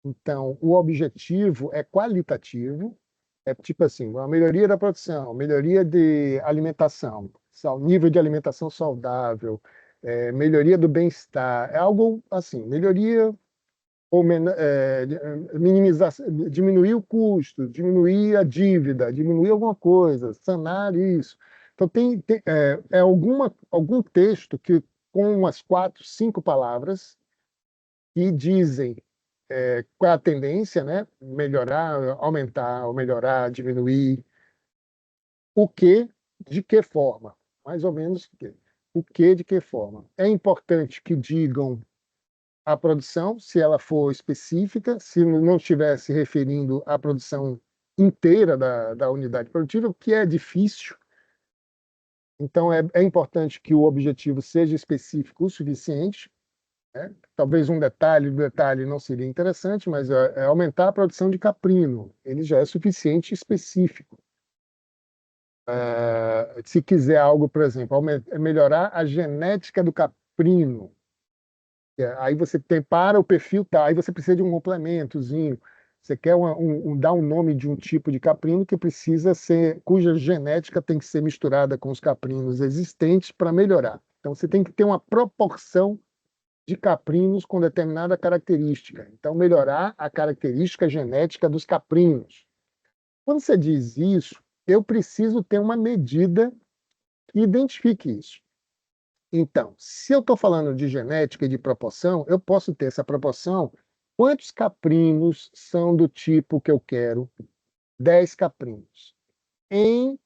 Então, o objetivo é qualitativo, é tipo assim, a melhoria da produção, melhoria de alimentação, nível de alimentação saudável, melhoria do bem-estar, é algo assim, melhoria ou minimizar, diminuir o custo, diminuir a dívida, diminuir alguma coisa, sanar isso. Então, algum texto que, com umas 4, 5 palavras, que dizem qual é a tendência, né? Melhorar, aumentar, ou melhorar, diminuir, o que, de que forma, mais ou menos o que, de que forma. É importante que digam a produção, se ela for específica, se não estiver se referindo à produção inteira da unidade produtiva, o que é difícil. Então, é importante que o objetivo seja específico o suficiente, né? Talvez um detalhe não seria interessante, mas é aumentar a produção de caprino. Ele já é suficiente e específico. Se quiser algo, por exemplo, melhorar a genética do caprino, aí você tem para o perfil, tá, aí você precisa de um complementozinho. Você quer dar um nome de um tipo de caprino que precisa ser, cuja genética tem que ser misturada com os caprinos existentes para melhorar. Então você tem que ter uma proporção de caprinos com determinada característica. Então, melhorar a característica genética dos caprinos. Quando você diz isso, eu preciso ter uma medida que identifique isso. Então, se eu estou falando de genética e de proporção, eu posso ter essa proporção. Quantos caprinos são do tipo que eu quero? 10 caprinos. Em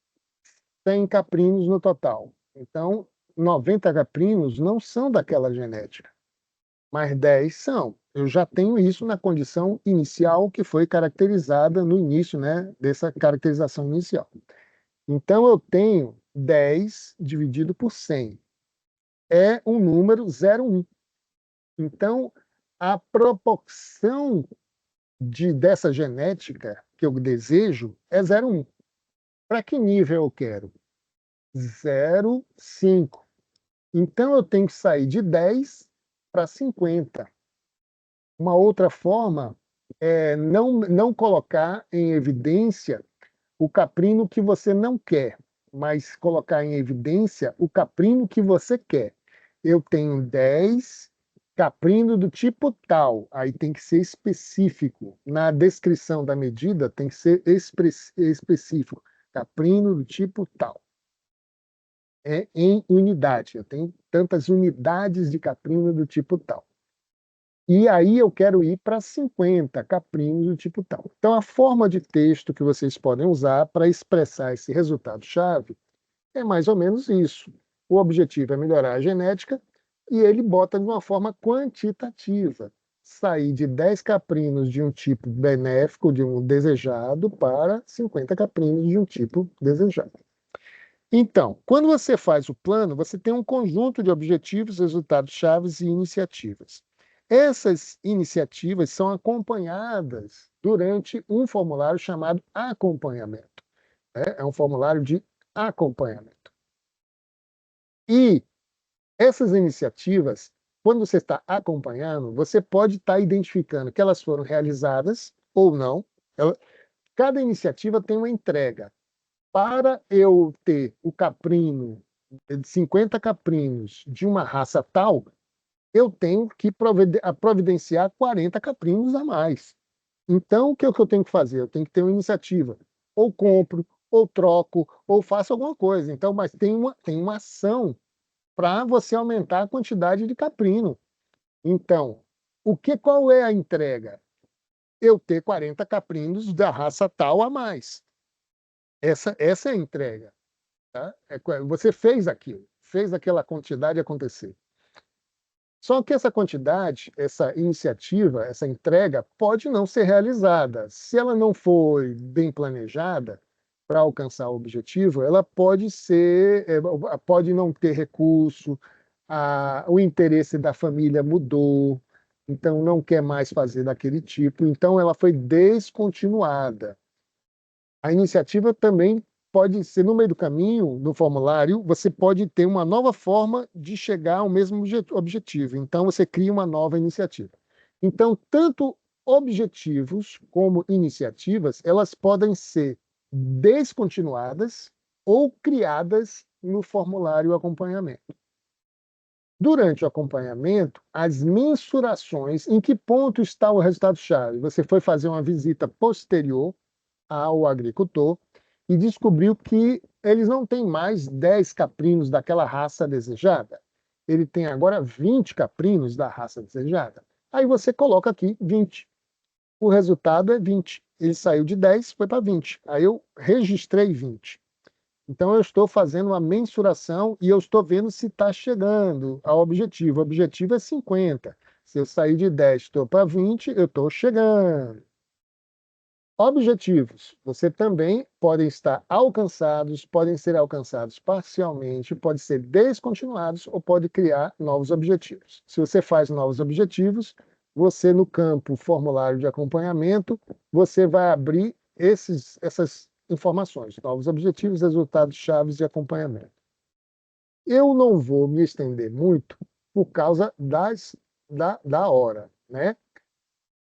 100 caprinos no total. Então, 90 caprinos não são daquela genética, mas 10 são. Eu já tenho isso na condição inicial que foi caracterizada no início, né, dessa caracterização inicial. Então, eu tenho 10 dividido por 100. É um número 0,1. Então, a proporção dessa genética que eu desejo é 0,1. Para que nível eu quero? 0,5. Então, eu tenho que sair de 10 para 50. Uma outra forma é não colocar em evidência o caprino que você não quer, mas colocar em evidência o caprino que você quer. Eu tenho 10 caprino do tipo tal, aí tem que ser específico. Na descrição da medida tem que ser específico. Caprino do tipo tal. É em unidade. Eu tenho tantas unidades de caprino do tipo tal. E aí eu quero ir para 50 caprinos do tipo tal. Então, a forma de texto que vocês podem usar para expressar esse resultado-chave é mais ou menos isso. O objetivo é melhorar a genética e ele bota de uma forma quantitativa. Sair de 10 caprinos de um tipo benéfico, de um desejado, para 50 caprinos de um tipo desejado. Então, quando você faz o plano, você tem um conjunto de objetivos, resultados-chaves e iniciativas. Essas iniciativas são acompanhadas durante um formulário chamado acompanhamento. É um formulário de acompanhamento. E essas iniciativas, quando você está acompanhando, você pode estar identificando que elas foram realizadas ou não. Cada iniciativa tem uma entrega. Para eu ter o caprino, 50 caprinos de uma raça tal, eu tenho que providenciar 40 caprinos a mais. Então, o que eu tenho que fazer? Eu tenho que ter uma iniciativa. Ou compro, ou troco, ou faço alguma coisa. Então, mas tem uma ação para você aumentar a quantidade de caprino. Então, qual é a entrega? Eu ter 40 caprinos da raça tal a mais. Essa é a entrega. Tá? Você fez aquilo, fez aquela quantidade acontecer. Só que essa quantidade, essa iniciativa, essa entrega pode não ser realizada. Se ela não foi bem planejada para alcançar o objetivo, ela pode pode não ter recurso, o interesse da família mudou, então não quer mais fazer daquele tipo, então ela foi descontinuada. A iniciativa também pode ser, no meio do caminho, no formulário, você pode ter uma nova forma de chegar ao mesmo objetivo. Então, você cria uma nova iniciativa. Então, tanto objetivos como iniciativas, elas podem ser descontinuadas ou criadas no formulário acompanhamento. Durante o acompanhamento, as mensurações, em que ponto está o resultado-chave? Você foi fazer uma visita posterior ao agricultor e descobriu que eles não têm mais 10 caprinos daquela raça desejada. Ele tem agora 20 caprinos da raça desejada. Aí você coloca aqui 20. O resultado é 20. Ele saiu de 10, foi para 20. Aí eu registrei 20. Então, eu estou fazendo uma mensuração e eu estou vendo se está chegando ao objetivo. O objetivo é 50. Se eu sair de 10, estou para 20, eu estou chegando. Objetivos. Você também podem estar alcançados, podem ser alcançados parcialmente, podem ser descontinuados ou pode criar novos objetivos. Se você faz novos objetivos, você no campo formulário de acompanhamento, você vai abrir essas informações, novos objetivos, resultados chaves de acompanhamento. Eu não vou me estender muito por causa da hora, né?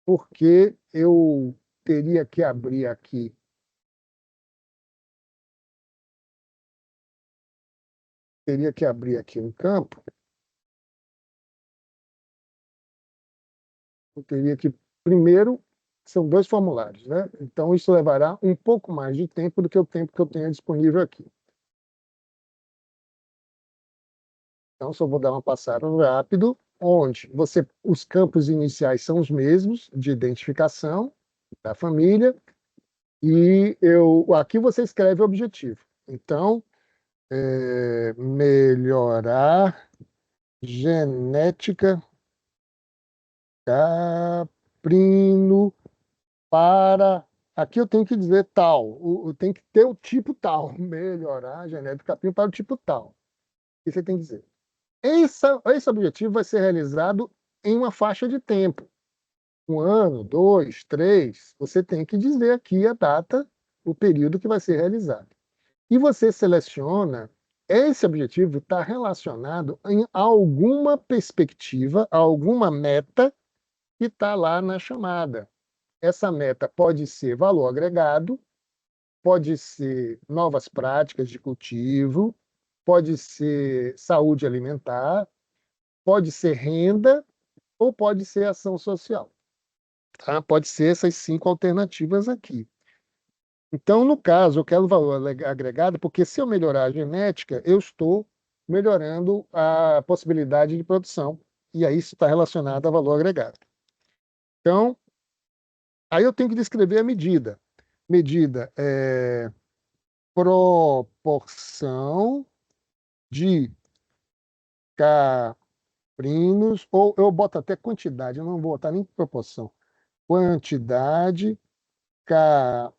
Porque eu teria que abrir aqui um campo, eu teria que, primeiro, são 2 formulários, né? Então, isso levará um pouco mais de tempo do que o tempo que eu tenho disponível aqui. Então, só vou dar uma passada rápido, onde os campos iniciais são os mesmos, de identificação da família, e aqui você escreve o objetivo. Então, melhorar genética caprino para... Aqui eu tenho que dizer tal, tem que ter o tipo tal, melhorar a genética caprino para o tipo tal. Isso você tem que dizer. Esse objetivo vai ser realizado em uma faixa de tempo. 1 ano, 2, 3, você tem que dizer aqui a data, o período que vai ser realizado. E você seleciona, esse objetivo está relacionado em alguma perspectiva, alguma meta que está lá na chamada. Essa meta pode ser valor agregado, pode ser novas práticas de cultivo, pode ser saúde alimentar, pode ser renda ou pode ser ação social. Tá? Pode ser essas 5 alternativas aqui. Então, no caso, eu quero valor agregado, porque se eu melhorar a genética, eu estou melhorando a possibilidade de produção. E aí isso está relacionado a valor agregado. Então, aí eu tenho que descrever a medida. Medida é proporção de caprinos, ou eu boto até quantidade, eu não vou botar nem proporção. Quantidade caprino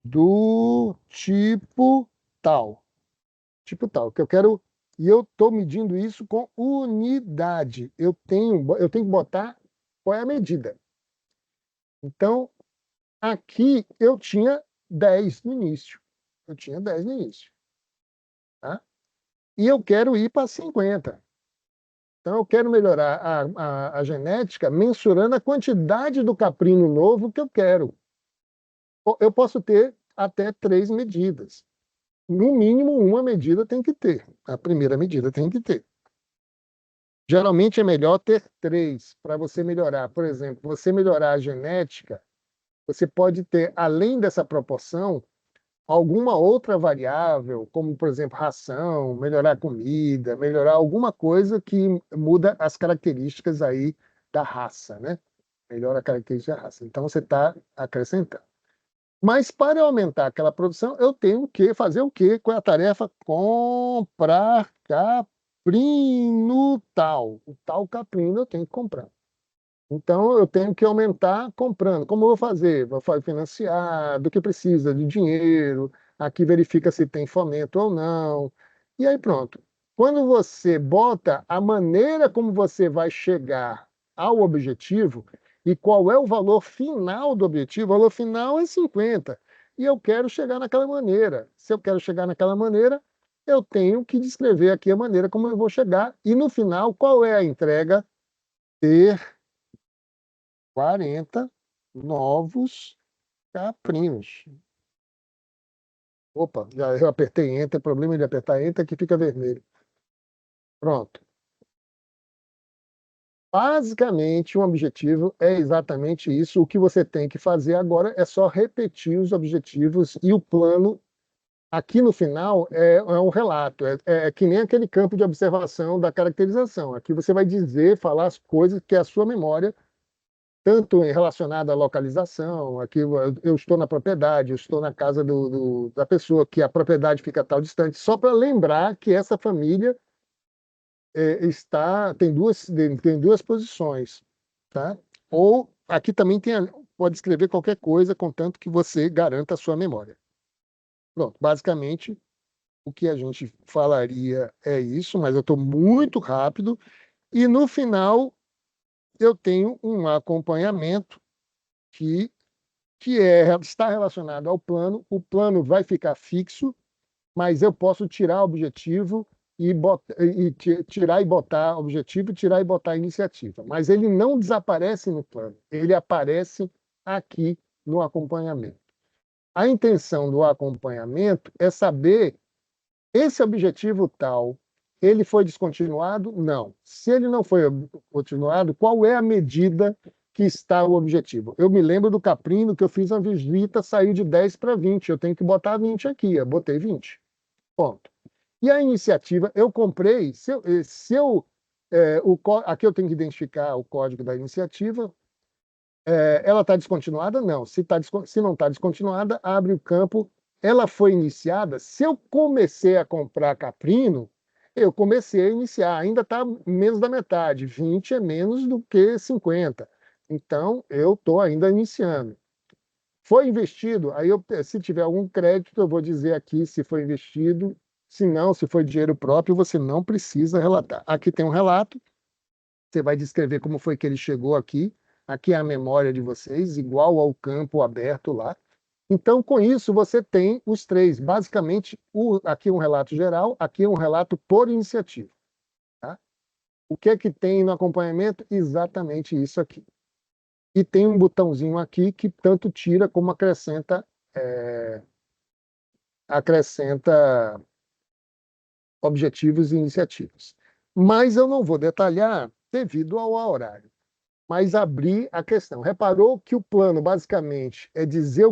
do tipo tal. Tipo tal, que eu quero... E eu estou medindo isso com unidade. Eu tenho que botar qual é a medida. Então, aqui eu tinha 10 no início. Eu tinha 10 no início. Tá? E eu quero ir para 50. Então, eu quero melhorar a genética mensurando a quantidade do caprino novo que eu quero. Eu posso ter até 3 medidas. No mínimo, uma medida tem que ter. A primeira medida tem que ter. Geralmente é melhor ter 3 para você melhorar. Por exemplo, você melhorar a genética, você pode ter, além dessa proporção, alguma outra variável, como, por exemplo, ração, melhorar a comida, melhorar alguma coisa que muda as características aí da raça, né? Melhora a característica da raça. Então, você está acrescentando. Mas, para aumentar aquela produção, eu tenho que fazer o quê? Qual é a tarefa? Comprar caprino tal. O tal caprino eu tenho que comprar. Então, eu tenho que aumentar comprando. Como eu vou fazer? Vou financiar, do que precisa de dinheiro, aqui verifica se tem fomento ou não. E aí pronto. Quando você bota a maneira como você vai chegar ao objetivo e qual é o valor final do objetivo, o valor final é 50. E eu quero chegar naquela maneira. Se eu quero chegar naquela maneira, eu tenho que descrever aqui a maneira como eu vou chegar. E no final, qual é a entrega? Ter 40 novos caprinos. Opa, já eu apertei Enter, problema de apertar Enter que fica vermelho. Pronto. Basicamente, um objetivo é exatamente isso. O que você tem que fazer agora é só repetir os objetivos e o plano. Aqui no final é um relato, é que nem aquele campo de observação da caracterização. Aqui você vai dizer, falar as coisas que a sua memória, tanto relacionada à localização, aqui eu estou na propriedade, eu estou na casa da pessoa, que a propriedade fica tal distante, só para lembrar que essa família tem duas posições, tá? Ou aqui também pode escrever qualquer coisa, contanto que você garanta a sua memória. Pronto, basicamente o que a gente falaria é isso, mas eu estou muito rápido. E no final eu tenho um acompanhamento que está relacionado ao plano. O plano vai ficar fixo, mas eu posso tirar objetivo tirar e botar objetivo, tirar e botar iniciativa. Mas ele não desaparece no plano, ele aparece aqui no acompanhamento. A intenção do acompanhamento é saber esse objetivo tal, ele foi descontinuado? Não. Se ele não foi continuado, qual é a medida que está o objetivo? Eu me lembro do caprino que eu fiz uma visita, saiu de 10 para 20. Eu tenho que botar 20 aqui, eu botei 20. Ponto. E a iniciativa, eu comprei, aqui eu tenho que identificar o código da iniciativa. Ela está descontinuada? Não. Se não está descontinuada, abre o campo. Ela foi iniciada. Se eu comecei a comprar caprino, eu comecei a iniciar. Ainda está menos da metade. 20 é menos do que 50. Então, eu estou ainda iniciando. Foi investido? Aí, se tiver algum crédito, eu vou dizer aqui se foi investido. Se não, se foi dinheiro próprio, você não precisa relatar. Aqui tem um relato. Você vai descrever como foi que ele chegou aqui. Aqui é a memória de vocês, igual ao campo aberto lá. Então, com isso, você tem os três. Basicamente, aqui um relato geral, aqui um relato por iniciativa. Tá? O que é que tem no acompanhamento? Exatamente isso aqui. E tem um botãozinho aqui que tanto tira como acrescenta objetivos e iniciativas. Mas eu não vou detalhar devido ao horário. Mas abrir a questão. Reparou que o plano, basicamente, é dizer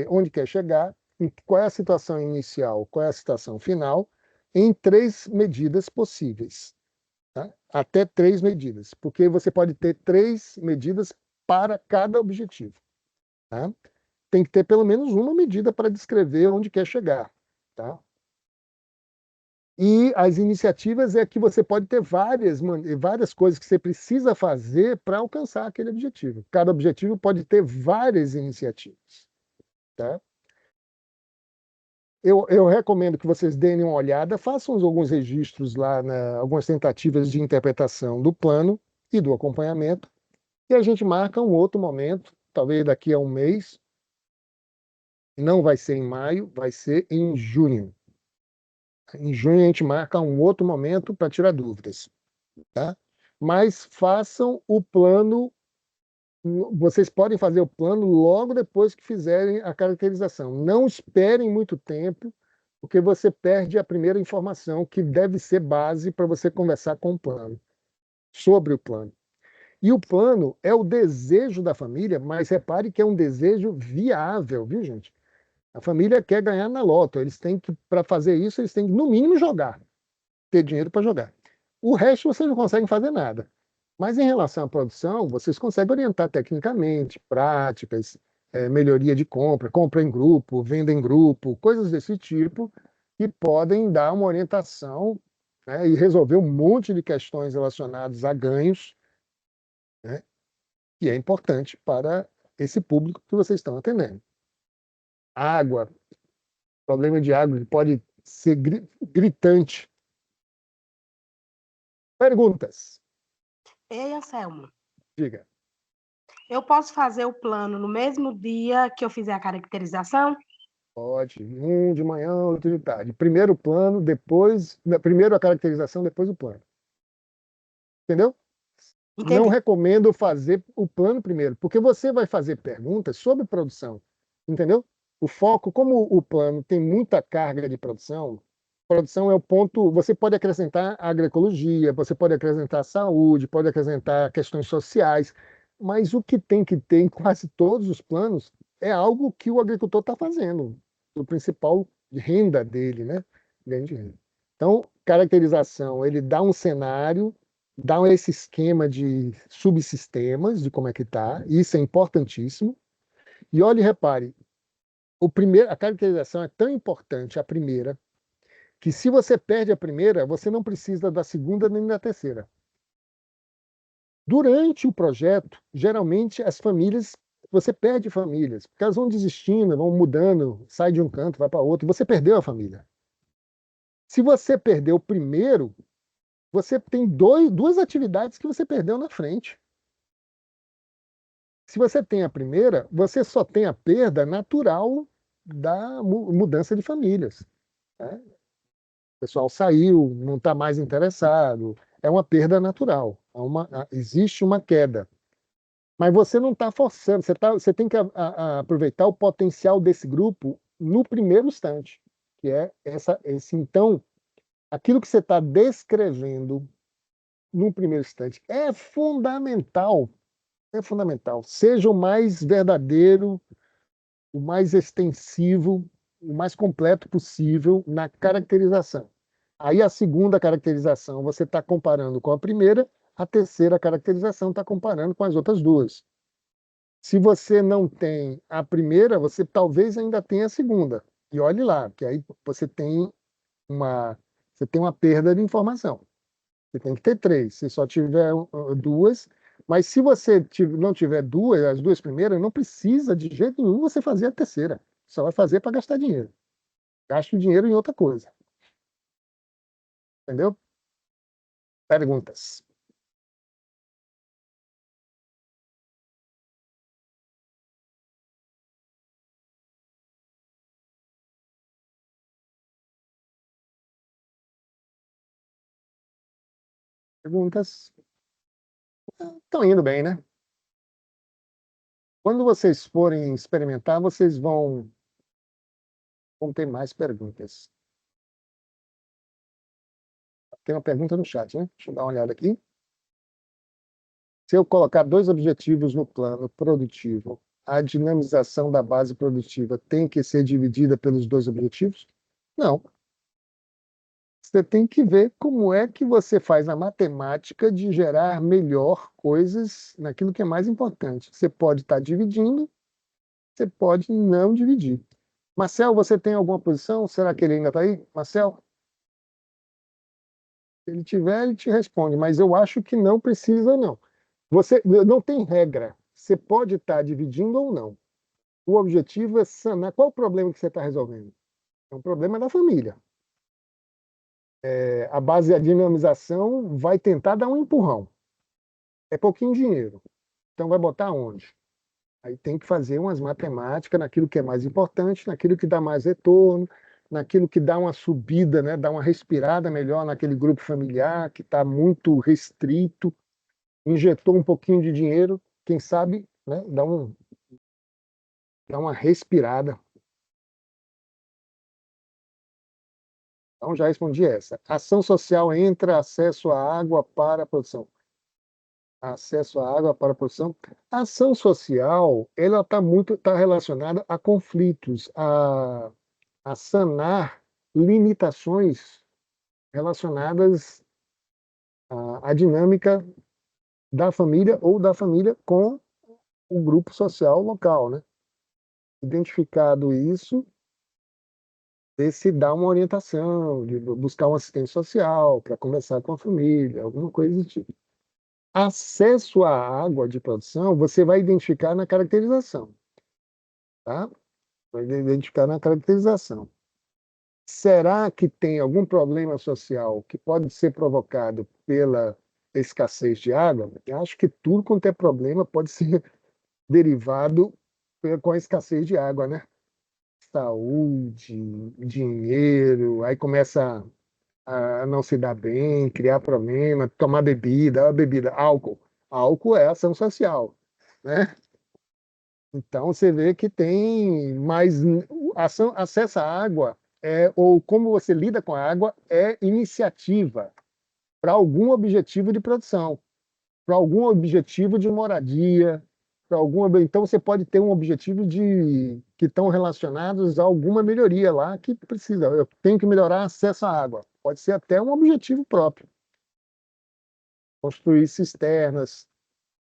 onde quer chegar, qual é a situação inicial, qual é a situação final, em 3 medidas possíveis. Tá? Até 3 medidas, porque você pode ter 3 medidas para cada objetivo. Tá? Tem que ter pelo menos uma medida para descrever onde quer chegar. Tá? E as iniciativas é que você pode ter várias coisas que você precisa fazer para alcançar aquele objetivo. Cada objetivo pode ter várias iniciativas. Tá? Eu recomendo que vocês deem uma olhada, façam alguns registros lá, algumas tentativas de interpretação do plano e do acompanhamento, e a gente marca um outro momento, talvez daqui a um mês. Não vai ser em maio, vai ser em junho. Em junho a gente marca um outro momento para tirar dúvidas. Tá? Mas façam o plano, vocês podem fazer o plano logo depois que fizerem a caracterização. Não esperem muito tempo, porque você perde a primeira informação, que deve ser base para você conversar com o plano, sobre o plano. E o plano é o desejo da família, mas repare que é um desejo viável, viu, gente? A família quer ganhar na loto. Para fazer isso, eles têm que, no mínimo, jogar. Ter dinheiro para jogar. O resto vocês não conseguem fazer nada. Mas em relação à produção, vocês conseguem orientar tecnicamente, práticas, melhoria de compra em grupo, venda em grupo, coisas desse tipo, que podem dar uma orientação, né, e resolver um monte de questões relacionadas a ganhos, né, que é importante para esse público que vocês estão atendendo. Água, problema de água pode ser gritante. Perguntas? Ei, Anselmo, Diga. eu posso fazer o plano no mesmo dia que eu fizer a caracterização? Pode. Um de manhã, outro de tarde. Primeiro o plano, primeiro a caracterização, depois o plano. Entendeu? Entendi. Não recomendo fazer o plano primeiro, porque você vai fazer perguntas sobre produção. Entendeu? O foco, como o plano tem muita carga de produção, produção é o ponto. Você pode acrescentar agroecologia, você pode acrescentar saúde, pode acrescentar questões sociais, mas o que tem que ter em quase todos os planos é algo que o agricultor está fazendo, o principal renda dele, né? Ganho de renda. Então, caracterização, ele dá um cenário, dá esse esquema de subsistemas, de como é que está, isso é importantíssimo. E olhe, repare, a caracterização é tão importante, a primeira, que se você perde a primeira, você não precisa da segunda nem da terceira. Durante o projeto, geralmente as famílias, você perde famílias, porque elas vão desistindo, vão mudando, sai de um canto, vai para outro, você perdeu a família. Se você perdeu o primeiro, você tem duas atividades que você perdeu na frente. Se você tem a primeira, você só tem a perda natural da mudança de famílias, né? O pessoal saiu, não está mais interessado, é uma perda natural, existe uma queda. Mas você não está forçando, você tem que aproveitar o potencial desse grupo no primeiro instante, que é então, aquilo que você está descrevendo no primeiro instante é fundamental, seja o mais verdadeiro, o mais extensivo, o mais completo possível na caracterização. Aí a segunda caracterização você está comparando com a primeira, a terceira caracterização está comparando com as outras duas. Se você não tem a primeira, você talvez ainda tenha a segunda. E olhe lá, que aí você tem uma perda de informação. Você tem que ter três. Se só tiver duas, mas se você não tiver duas, as duas primeiras, não precisa de jeito nenhum você fazer a terceira. Só vai fazer para gastar dinheiro. Gaste o dinheiro em outra coisa. Entendeu? Perguntas. Perguntas? Estão indo bem, né? Quando vocês forem experimentar, vocês vão ter mais perguntas. Tem uma pergunta no chat, né? Deixa eu dar uma olhada aqui. Se eu colocar dois objetivos no plano produtivo, a dinamização da base produtiva tem que ser dividida pelos dois objetivos? Não. Você tem que ver como é que você faz a matemática de gerar melhor coisas naquilo que é mais importante. Você pode estar dividindo, você pode não dividir. Marcel, você tem alguma posição? Será que ele ainda está aí? Marcel? Se ele tiver, ele te responde, mas eu acho que não precisa, não. Você não tem regra. Você pode estar dividindo ou não. O objetivo é sanar. Qual o problema que você está resolvendo? É um problema da família. A base da dinamização vai tentar dar um empurrão. É pouquinho dinheiro. Então vai botar onde? Aí tem que fazer umas matemáticas naquilo que é mais importante, naquilo que dá mais retorno, naquilo que dá uma subida, né, dá uma respirada melhor naquele grupo familiar que está muito restrito, injetou um pouquinho de dinheiro, quem sabe, né, dá uma respirada. Então já respondi essa. Ação social entra acesso à água para a produção. Acesso à água para a produção. A ação social, ela está relacionada a conflitos, a sanar limitações relacionadas à dinâmica da família ou da família com o grupo social local, né? Identificado isso, se dá uma orientação, de buscar um assistente social para conversar com a família, alguma coisa do tipo. Acesso à água de produção, você vai identificar na caracterização, tá? Vai identificar na caracterização. Será que tem algum problema social que pode ser provocado pela escassez de água? Eu acho que tudo quanto é problema pode ser derivado com a escassez de água, né? Saúde, dinheiro, aí começa a não se dar bem, criar problema, tomar bebida, álcool. Álcool é ação social, né? Então você vê que tem mais acesso à água ou como você lida com a água é iniciativa para algum objetivo de produção, para algum objetivo de moradia, para algum, então você pode ter um objetivo de que estão relacionados a alguma melhoria lá que precisa. Eu tenho que melhorar acesso à água. Pode ser até um objetivo próprio. Construir cisternas.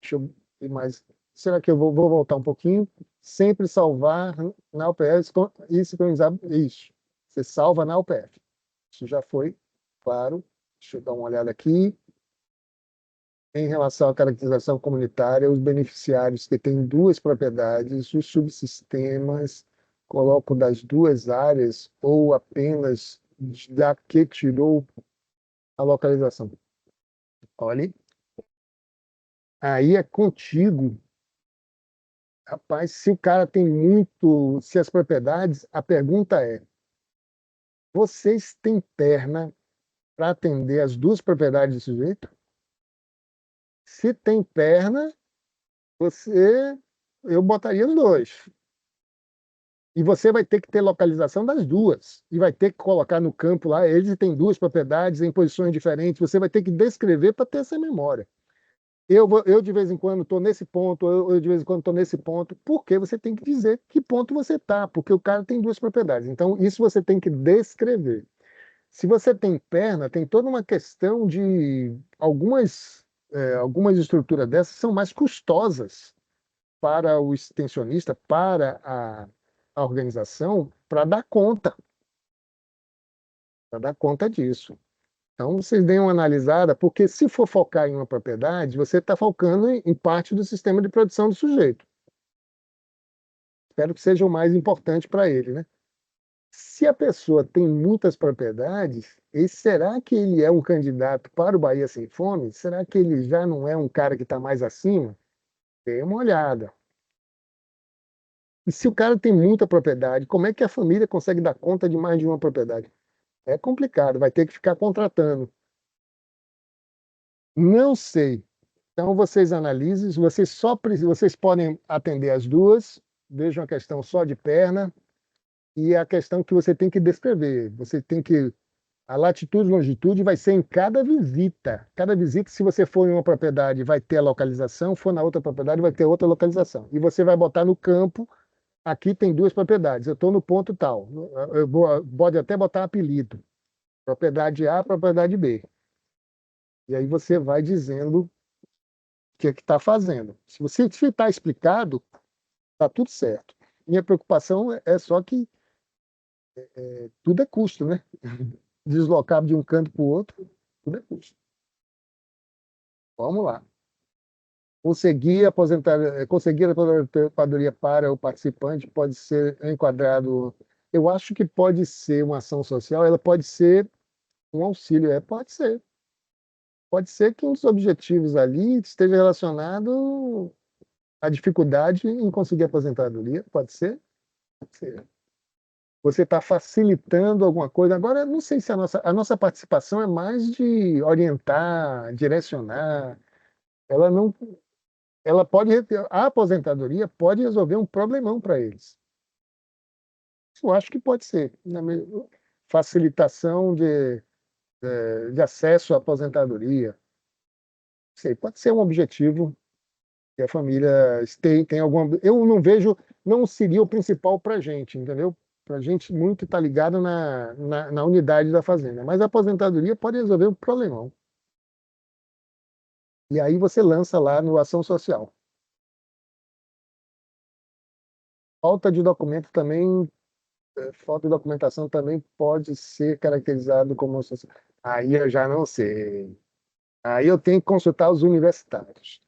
Deixa eu ver mais. Será que eu vou voltar um pouquinho? Sempre salvar na UPF e sincronizar isso. Você salva na UPF. Isso já foi claro. Deixa eu dar uma olhada aqui. Em relação à caracterização comunitária, os beneficiários que têm duas propriedades, os subsistemas, coloco das duas áreas ou apenas da que tirou a localização. Olhe, aí é contigo. Rapaz, se o cara tem muito, se as propriedades, a pergunta é: vocês têm perna para atender as duas propriedades do sujeito? Se tem perna, eu botaria os dois. E você vai ter que ter localização das duas. E vai ter que colocar no campo lá, eles têm duas propriedades em posições diferentes. Você vai ter que descrever para ter essa memória. Eu de vez em quando estou nesse ponto, eu de vez em quando estou nesse ponto, porque você tem que dizer que ponto você está, porque o cara tem duas propriedades. Então, isso você tem que descrever. Se você tem perna, tem toda uma questão de algumas estruturas dessas são mais custosas para o extensionista, para a organização, para dar conta disso. Então, vocês deem uma analisada, porque se for focar em uma propriedade, você está focando em parte do sistema de produção do sujeito. Espero que seja o mais importante para ele, né? Se a pessoa tem muitas propriedades, será que ele é um candidato para o Bahia Sem Fome? Será que ele já não é um cara que está mais acima? Dê uma olhada. E se o cara tem muita propriedade, como é que a família consegue dar conta de mais de uma propriedade? É complicado, vai ter que ficar contratando. Não sei. Então vocês analisem, vocês podem atender as duas, vejam a questão só de perna e a questão que você tem que descrever. Você tem que a latitude e longitude vai ser em cada visita. Cada visita, se você for em uma propriedade, vai ter a localização, for na outra propriedade, vai ter outra localização. E você vai botar no campo, aqui tem duas propriedades, eu estou no ponto tal. Pode até botar apelido. Propriedade A, propriedade B. E aí você vai dizendo o que é que está fazendo. Se você está explicado, está tudo certo. Minha preocupação é só que tudo é custo, né? Deslocar de um canto para o outro, tudo é custo. Vamos lá. Conseguir a aposentadoria para o participante pode ser enquadrado. Eu acho que pode ser uma ação social, ela pode ser um auxílio, pode ser. Pode ser que um dos objetivos ali esteja relacionado à dificuldade em conseguir aposentadoria, pode ser? Pode ser. Você está facilitando alguma coisa. Agora, não sei se a nossa participação é mais de orientar, direcionar. Ela não, ela pode, a aposentadoria pode resolver um problemão para eles. Eu acho que pode ser. Facilitação de acesso à aposentadoria. Sei, pode ser um objetivo que a família tem alguma. Eu não vejo, não seria o principal para a gente, entendeu? Para a gente muito está ligado na unidade da fazenda. Mas a aposentadoria pode resolver um problemão. E aí você lança lá no Ação Social. Falta de documento também, falta de documentação também pode ser caracterizado como social. Aí eu já não sei. Aí eu tenho que consultar os universitários.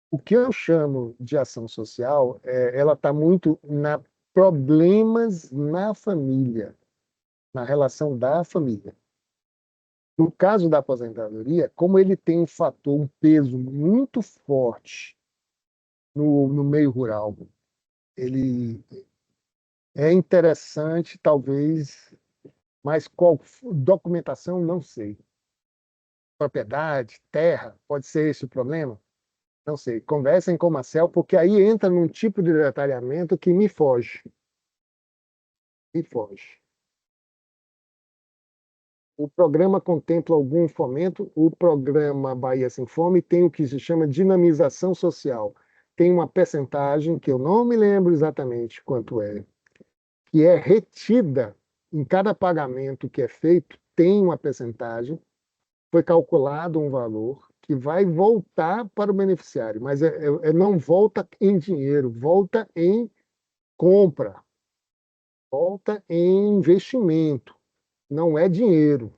O que eu chamo de ação social, ela está muito na problemas na família, na relação da família. No caso da aposentadoria, como ele tem um fator, um peso muito forte no meio rural, ele é interessante, talvez, mas qual documentação, não sei. Propriedade, terra, pode ser esse o problema? Não sei. Conversem com o Marcel, porque aí entra num tipo de detalhamento que me foge. Me foge. O programa contempla algum fomento? O programa Bahia Sem Fome tem o que se chama dinamização social. Tem uma percentagem, que eu não me lembro exatamente quanto é, que é retida em cada pagamento que é feito, tem uma percentagem, foi calculado um valor que vai voltar para o beneficiário, mas não volta em dinheiro, volta em compra, volta em investimento, não é dinheiro.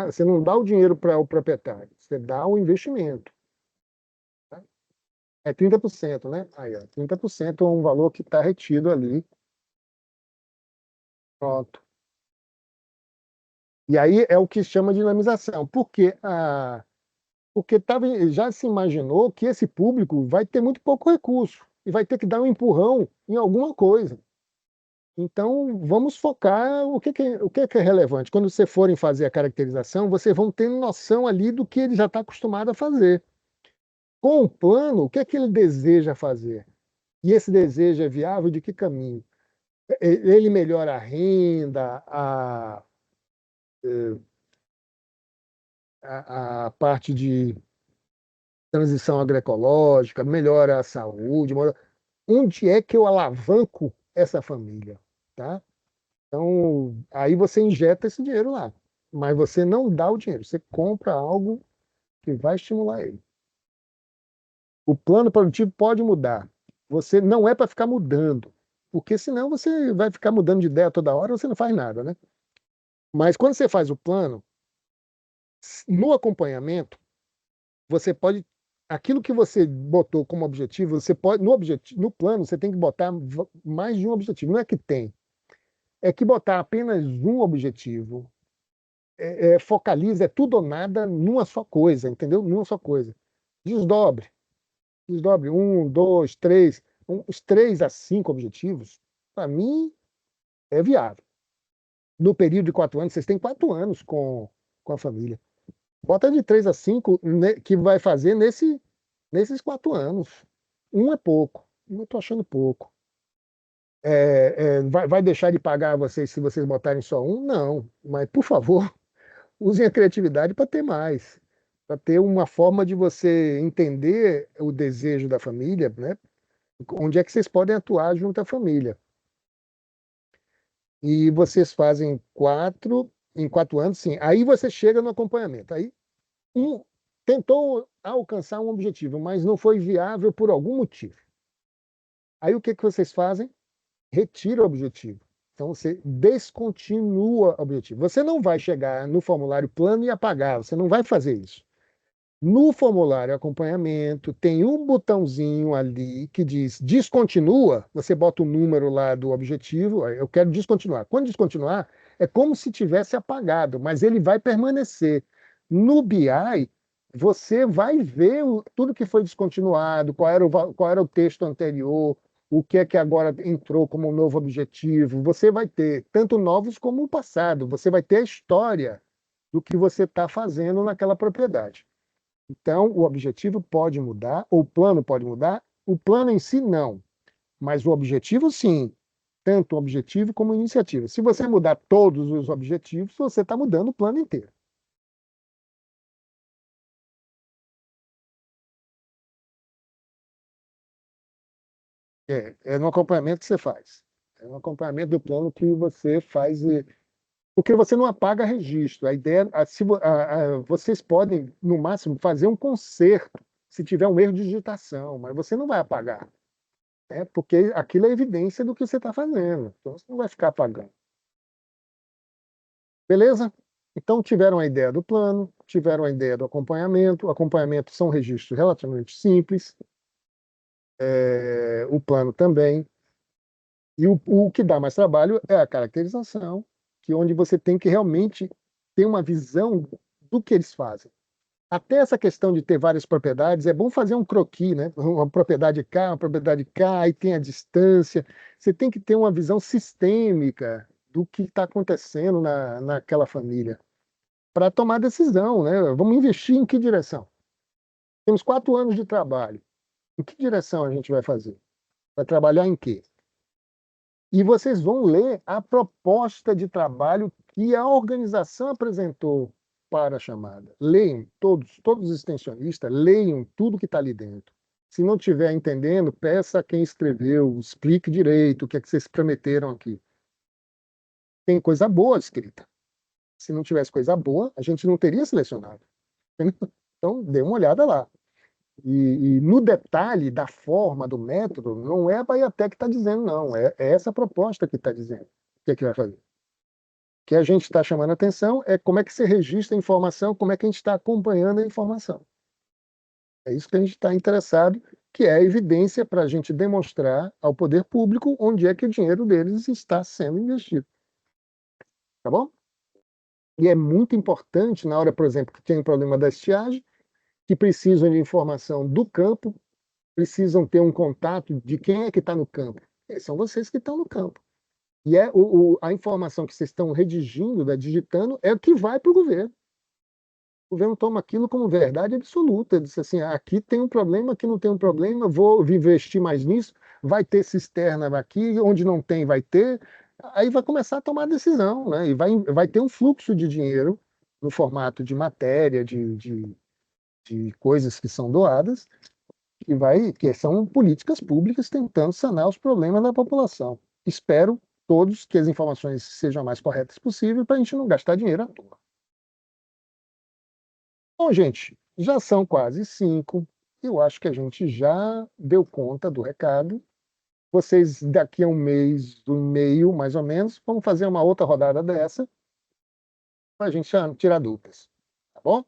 Você não dá o dinheiro para o proprietário, você dá o investimento. Tá? É 30%, né? Aí, ó, 30% é um valor que está retido ali. Pronto. E aí é o que chama de dinamização. Porque já se imaginou que esse público vai ter muito pouco recurso e vai ter que dar um empurrão em alguma coisa. Então, vamos focar o que é relevante. Quando vocês forem fazer a caracterização, vocês vão ter noção ali do que ele já está acostumado a fazer. Com o plano, o que é que ele deseja fazer? E esse desejo é viável de que caminho? Ele melhora a renda, a parte de transição agroecológica, melhora a saúde. Onde é que eu alavanco essa família? Tá? Então, aí você injeta esse dinheiro lá. Mas você não dá o dinheiro, você compra algo que vai estimular ele. O plano produtivo pode mudar. Você não é para ficar mudando, porque senão você vai ficar mudando de ideia toda hora, você não faz nada, né? Mas quando você faz o plano, no acompanhamento, você pode aquilo que você botou como objetivo, você pode no plano você tem que botar mais de um objetivo. Não é que tem, é que botar apenas um objetivo focaliza, é tudo ou nada numa só coisa, entendeu? Numa só coisa. Desdobre. Desdobre 1, 2, 3. Os 3 a 5 objetivos, para mim, é viável. No período de 4 anos, vocês têm 4 anos com a família. Bota de 3 a 5 que vai fazer nesses 4 anos. Um é pouco. Eu estou achando pouco. Vai deixar de pagar vocês se vocês botarem só um? Não. Mas, por favor, usem a criatividade para ter mais. Para ter uma forma de você entender o desejo da família, né? Onde é que vocês podem atuar junto à família. E vocês fazem em 4 anos, sim. Aí você chega no acompanhamento. Aí tentou alcançar um objetivo, mas não foi viável por algum motivo. Aí o que vocês fazem? Retira o objetivo. Então você descontinua o objetivo. Você não vai chegar no formulário plano e apagar, você não vai fazer isso. No formulário acompanhamento, tem um botãozinho ali que diz descontinua, você bota o número lá do objetivo, eu quero descontinuar. Quando descontinuar, é como se tivesse apagado, mas ele vai permanecer. No BI, você vai ver tudo que foi descontinuado, qual era o texto anterior, o que é que agora entrou como um novo objetivo. Você vai ter tanto novos como o passado, você vai ter a história do que você está fazendo naquela propriedade. Então, o objetivo pode mudar, o plano pode mudar, o plano em si não, mas o objetivo sim, tanto o objetivo como a iniciativa. Se você mudar todos os objetivos, você está mudando o plano inteiro. É no acompanhamento que você faz. É no acompanhamento do plano que você faz, porque você não apaga registro. A ideia, vocês podem, no máximo, fazer um conserto se tiver um erro de digitação, mas você não vai apagar. Porque aquilo é evidência do que você está fazendo. Então, você não vai ficar apagando. Beleza? Então, tiveram a ideia do plano, tiveram a ideia do acompanhamento. O acompanhamento são registros relativamente simples. O plano também. E o que dá mais trabalho é a caracterização, onde você tem que realmente ter uma visão do que eles fazem. Até essa questão de ter várias propriedades, é bom fazer um croquis, né? Uma propriedade cá, uma propriedade cá, aí tem a distância. Você tem que ter uma visão sistêmica do que está acontecendo naquela família para tomar decisão, né? Vamos investir em que direção? Temos 4 anos de trabalho. Em que direção a gente vai fazer? Vai trabalhar em quê? E vocês vão ler a proposta de trabalho que a organização apresentou para a chamada. Leiam, todos os extensionistas, leiam tudo que está ali dentro. Se não estiver entendendo, peça a quem escreveu, explique direito o que é que vocês prometeram aqui. Tem coisa boa escrita. Se não tivesse coisa boa, a gente não teria selecionado. Então, dê uma olhada lá. E no detalhe da forma, do método, não é a Baiaté que está dizendo, não. É essa proposta que está dizendo. O que vai fazer? O que a gente está chamando a atenção é como é que você registra a informação, como é que a gente está acompanhando a informação. É isso que a gente está interessado, que é a evidência para a gente demonstrar ao poder público onde é que o dinheiro deles está sendo investido. Tá bom? E é muito importante, na hora, por exemplo, que tem um problema da estiagem, que precisam de informação do campo, precisam ter um contato de quem é que está no campo. São vocês que estão no campo. E a informação que vocês estão redigindo, digitando, é o que vai para o governo. O governo toma aquilo como verdade absoluta. Ele diz assim, aqui tem um problema, aqui não tem um problema, vou investir mais nisso, vai ter cisterna aqui, onde não tem, vai ter. Aí vai começar a tomar decisão, né? E vai ter um fluxo de dinheiro no formato de matéria, de coisas que são doadas, que são políticas públicas tentando sanar os problemas da população. Espero todos que as informações sejam mais corretas possível para a gente não gastar dinheiro à toa. Bom, gente, já são quase 5. Eu acho que a gente já deu conta do recado. Vocês, daqui a um mês e meio, mais ou menos, vamos fazer uma outra rodada dessa para a gente tirar dúvidas. Tá bom?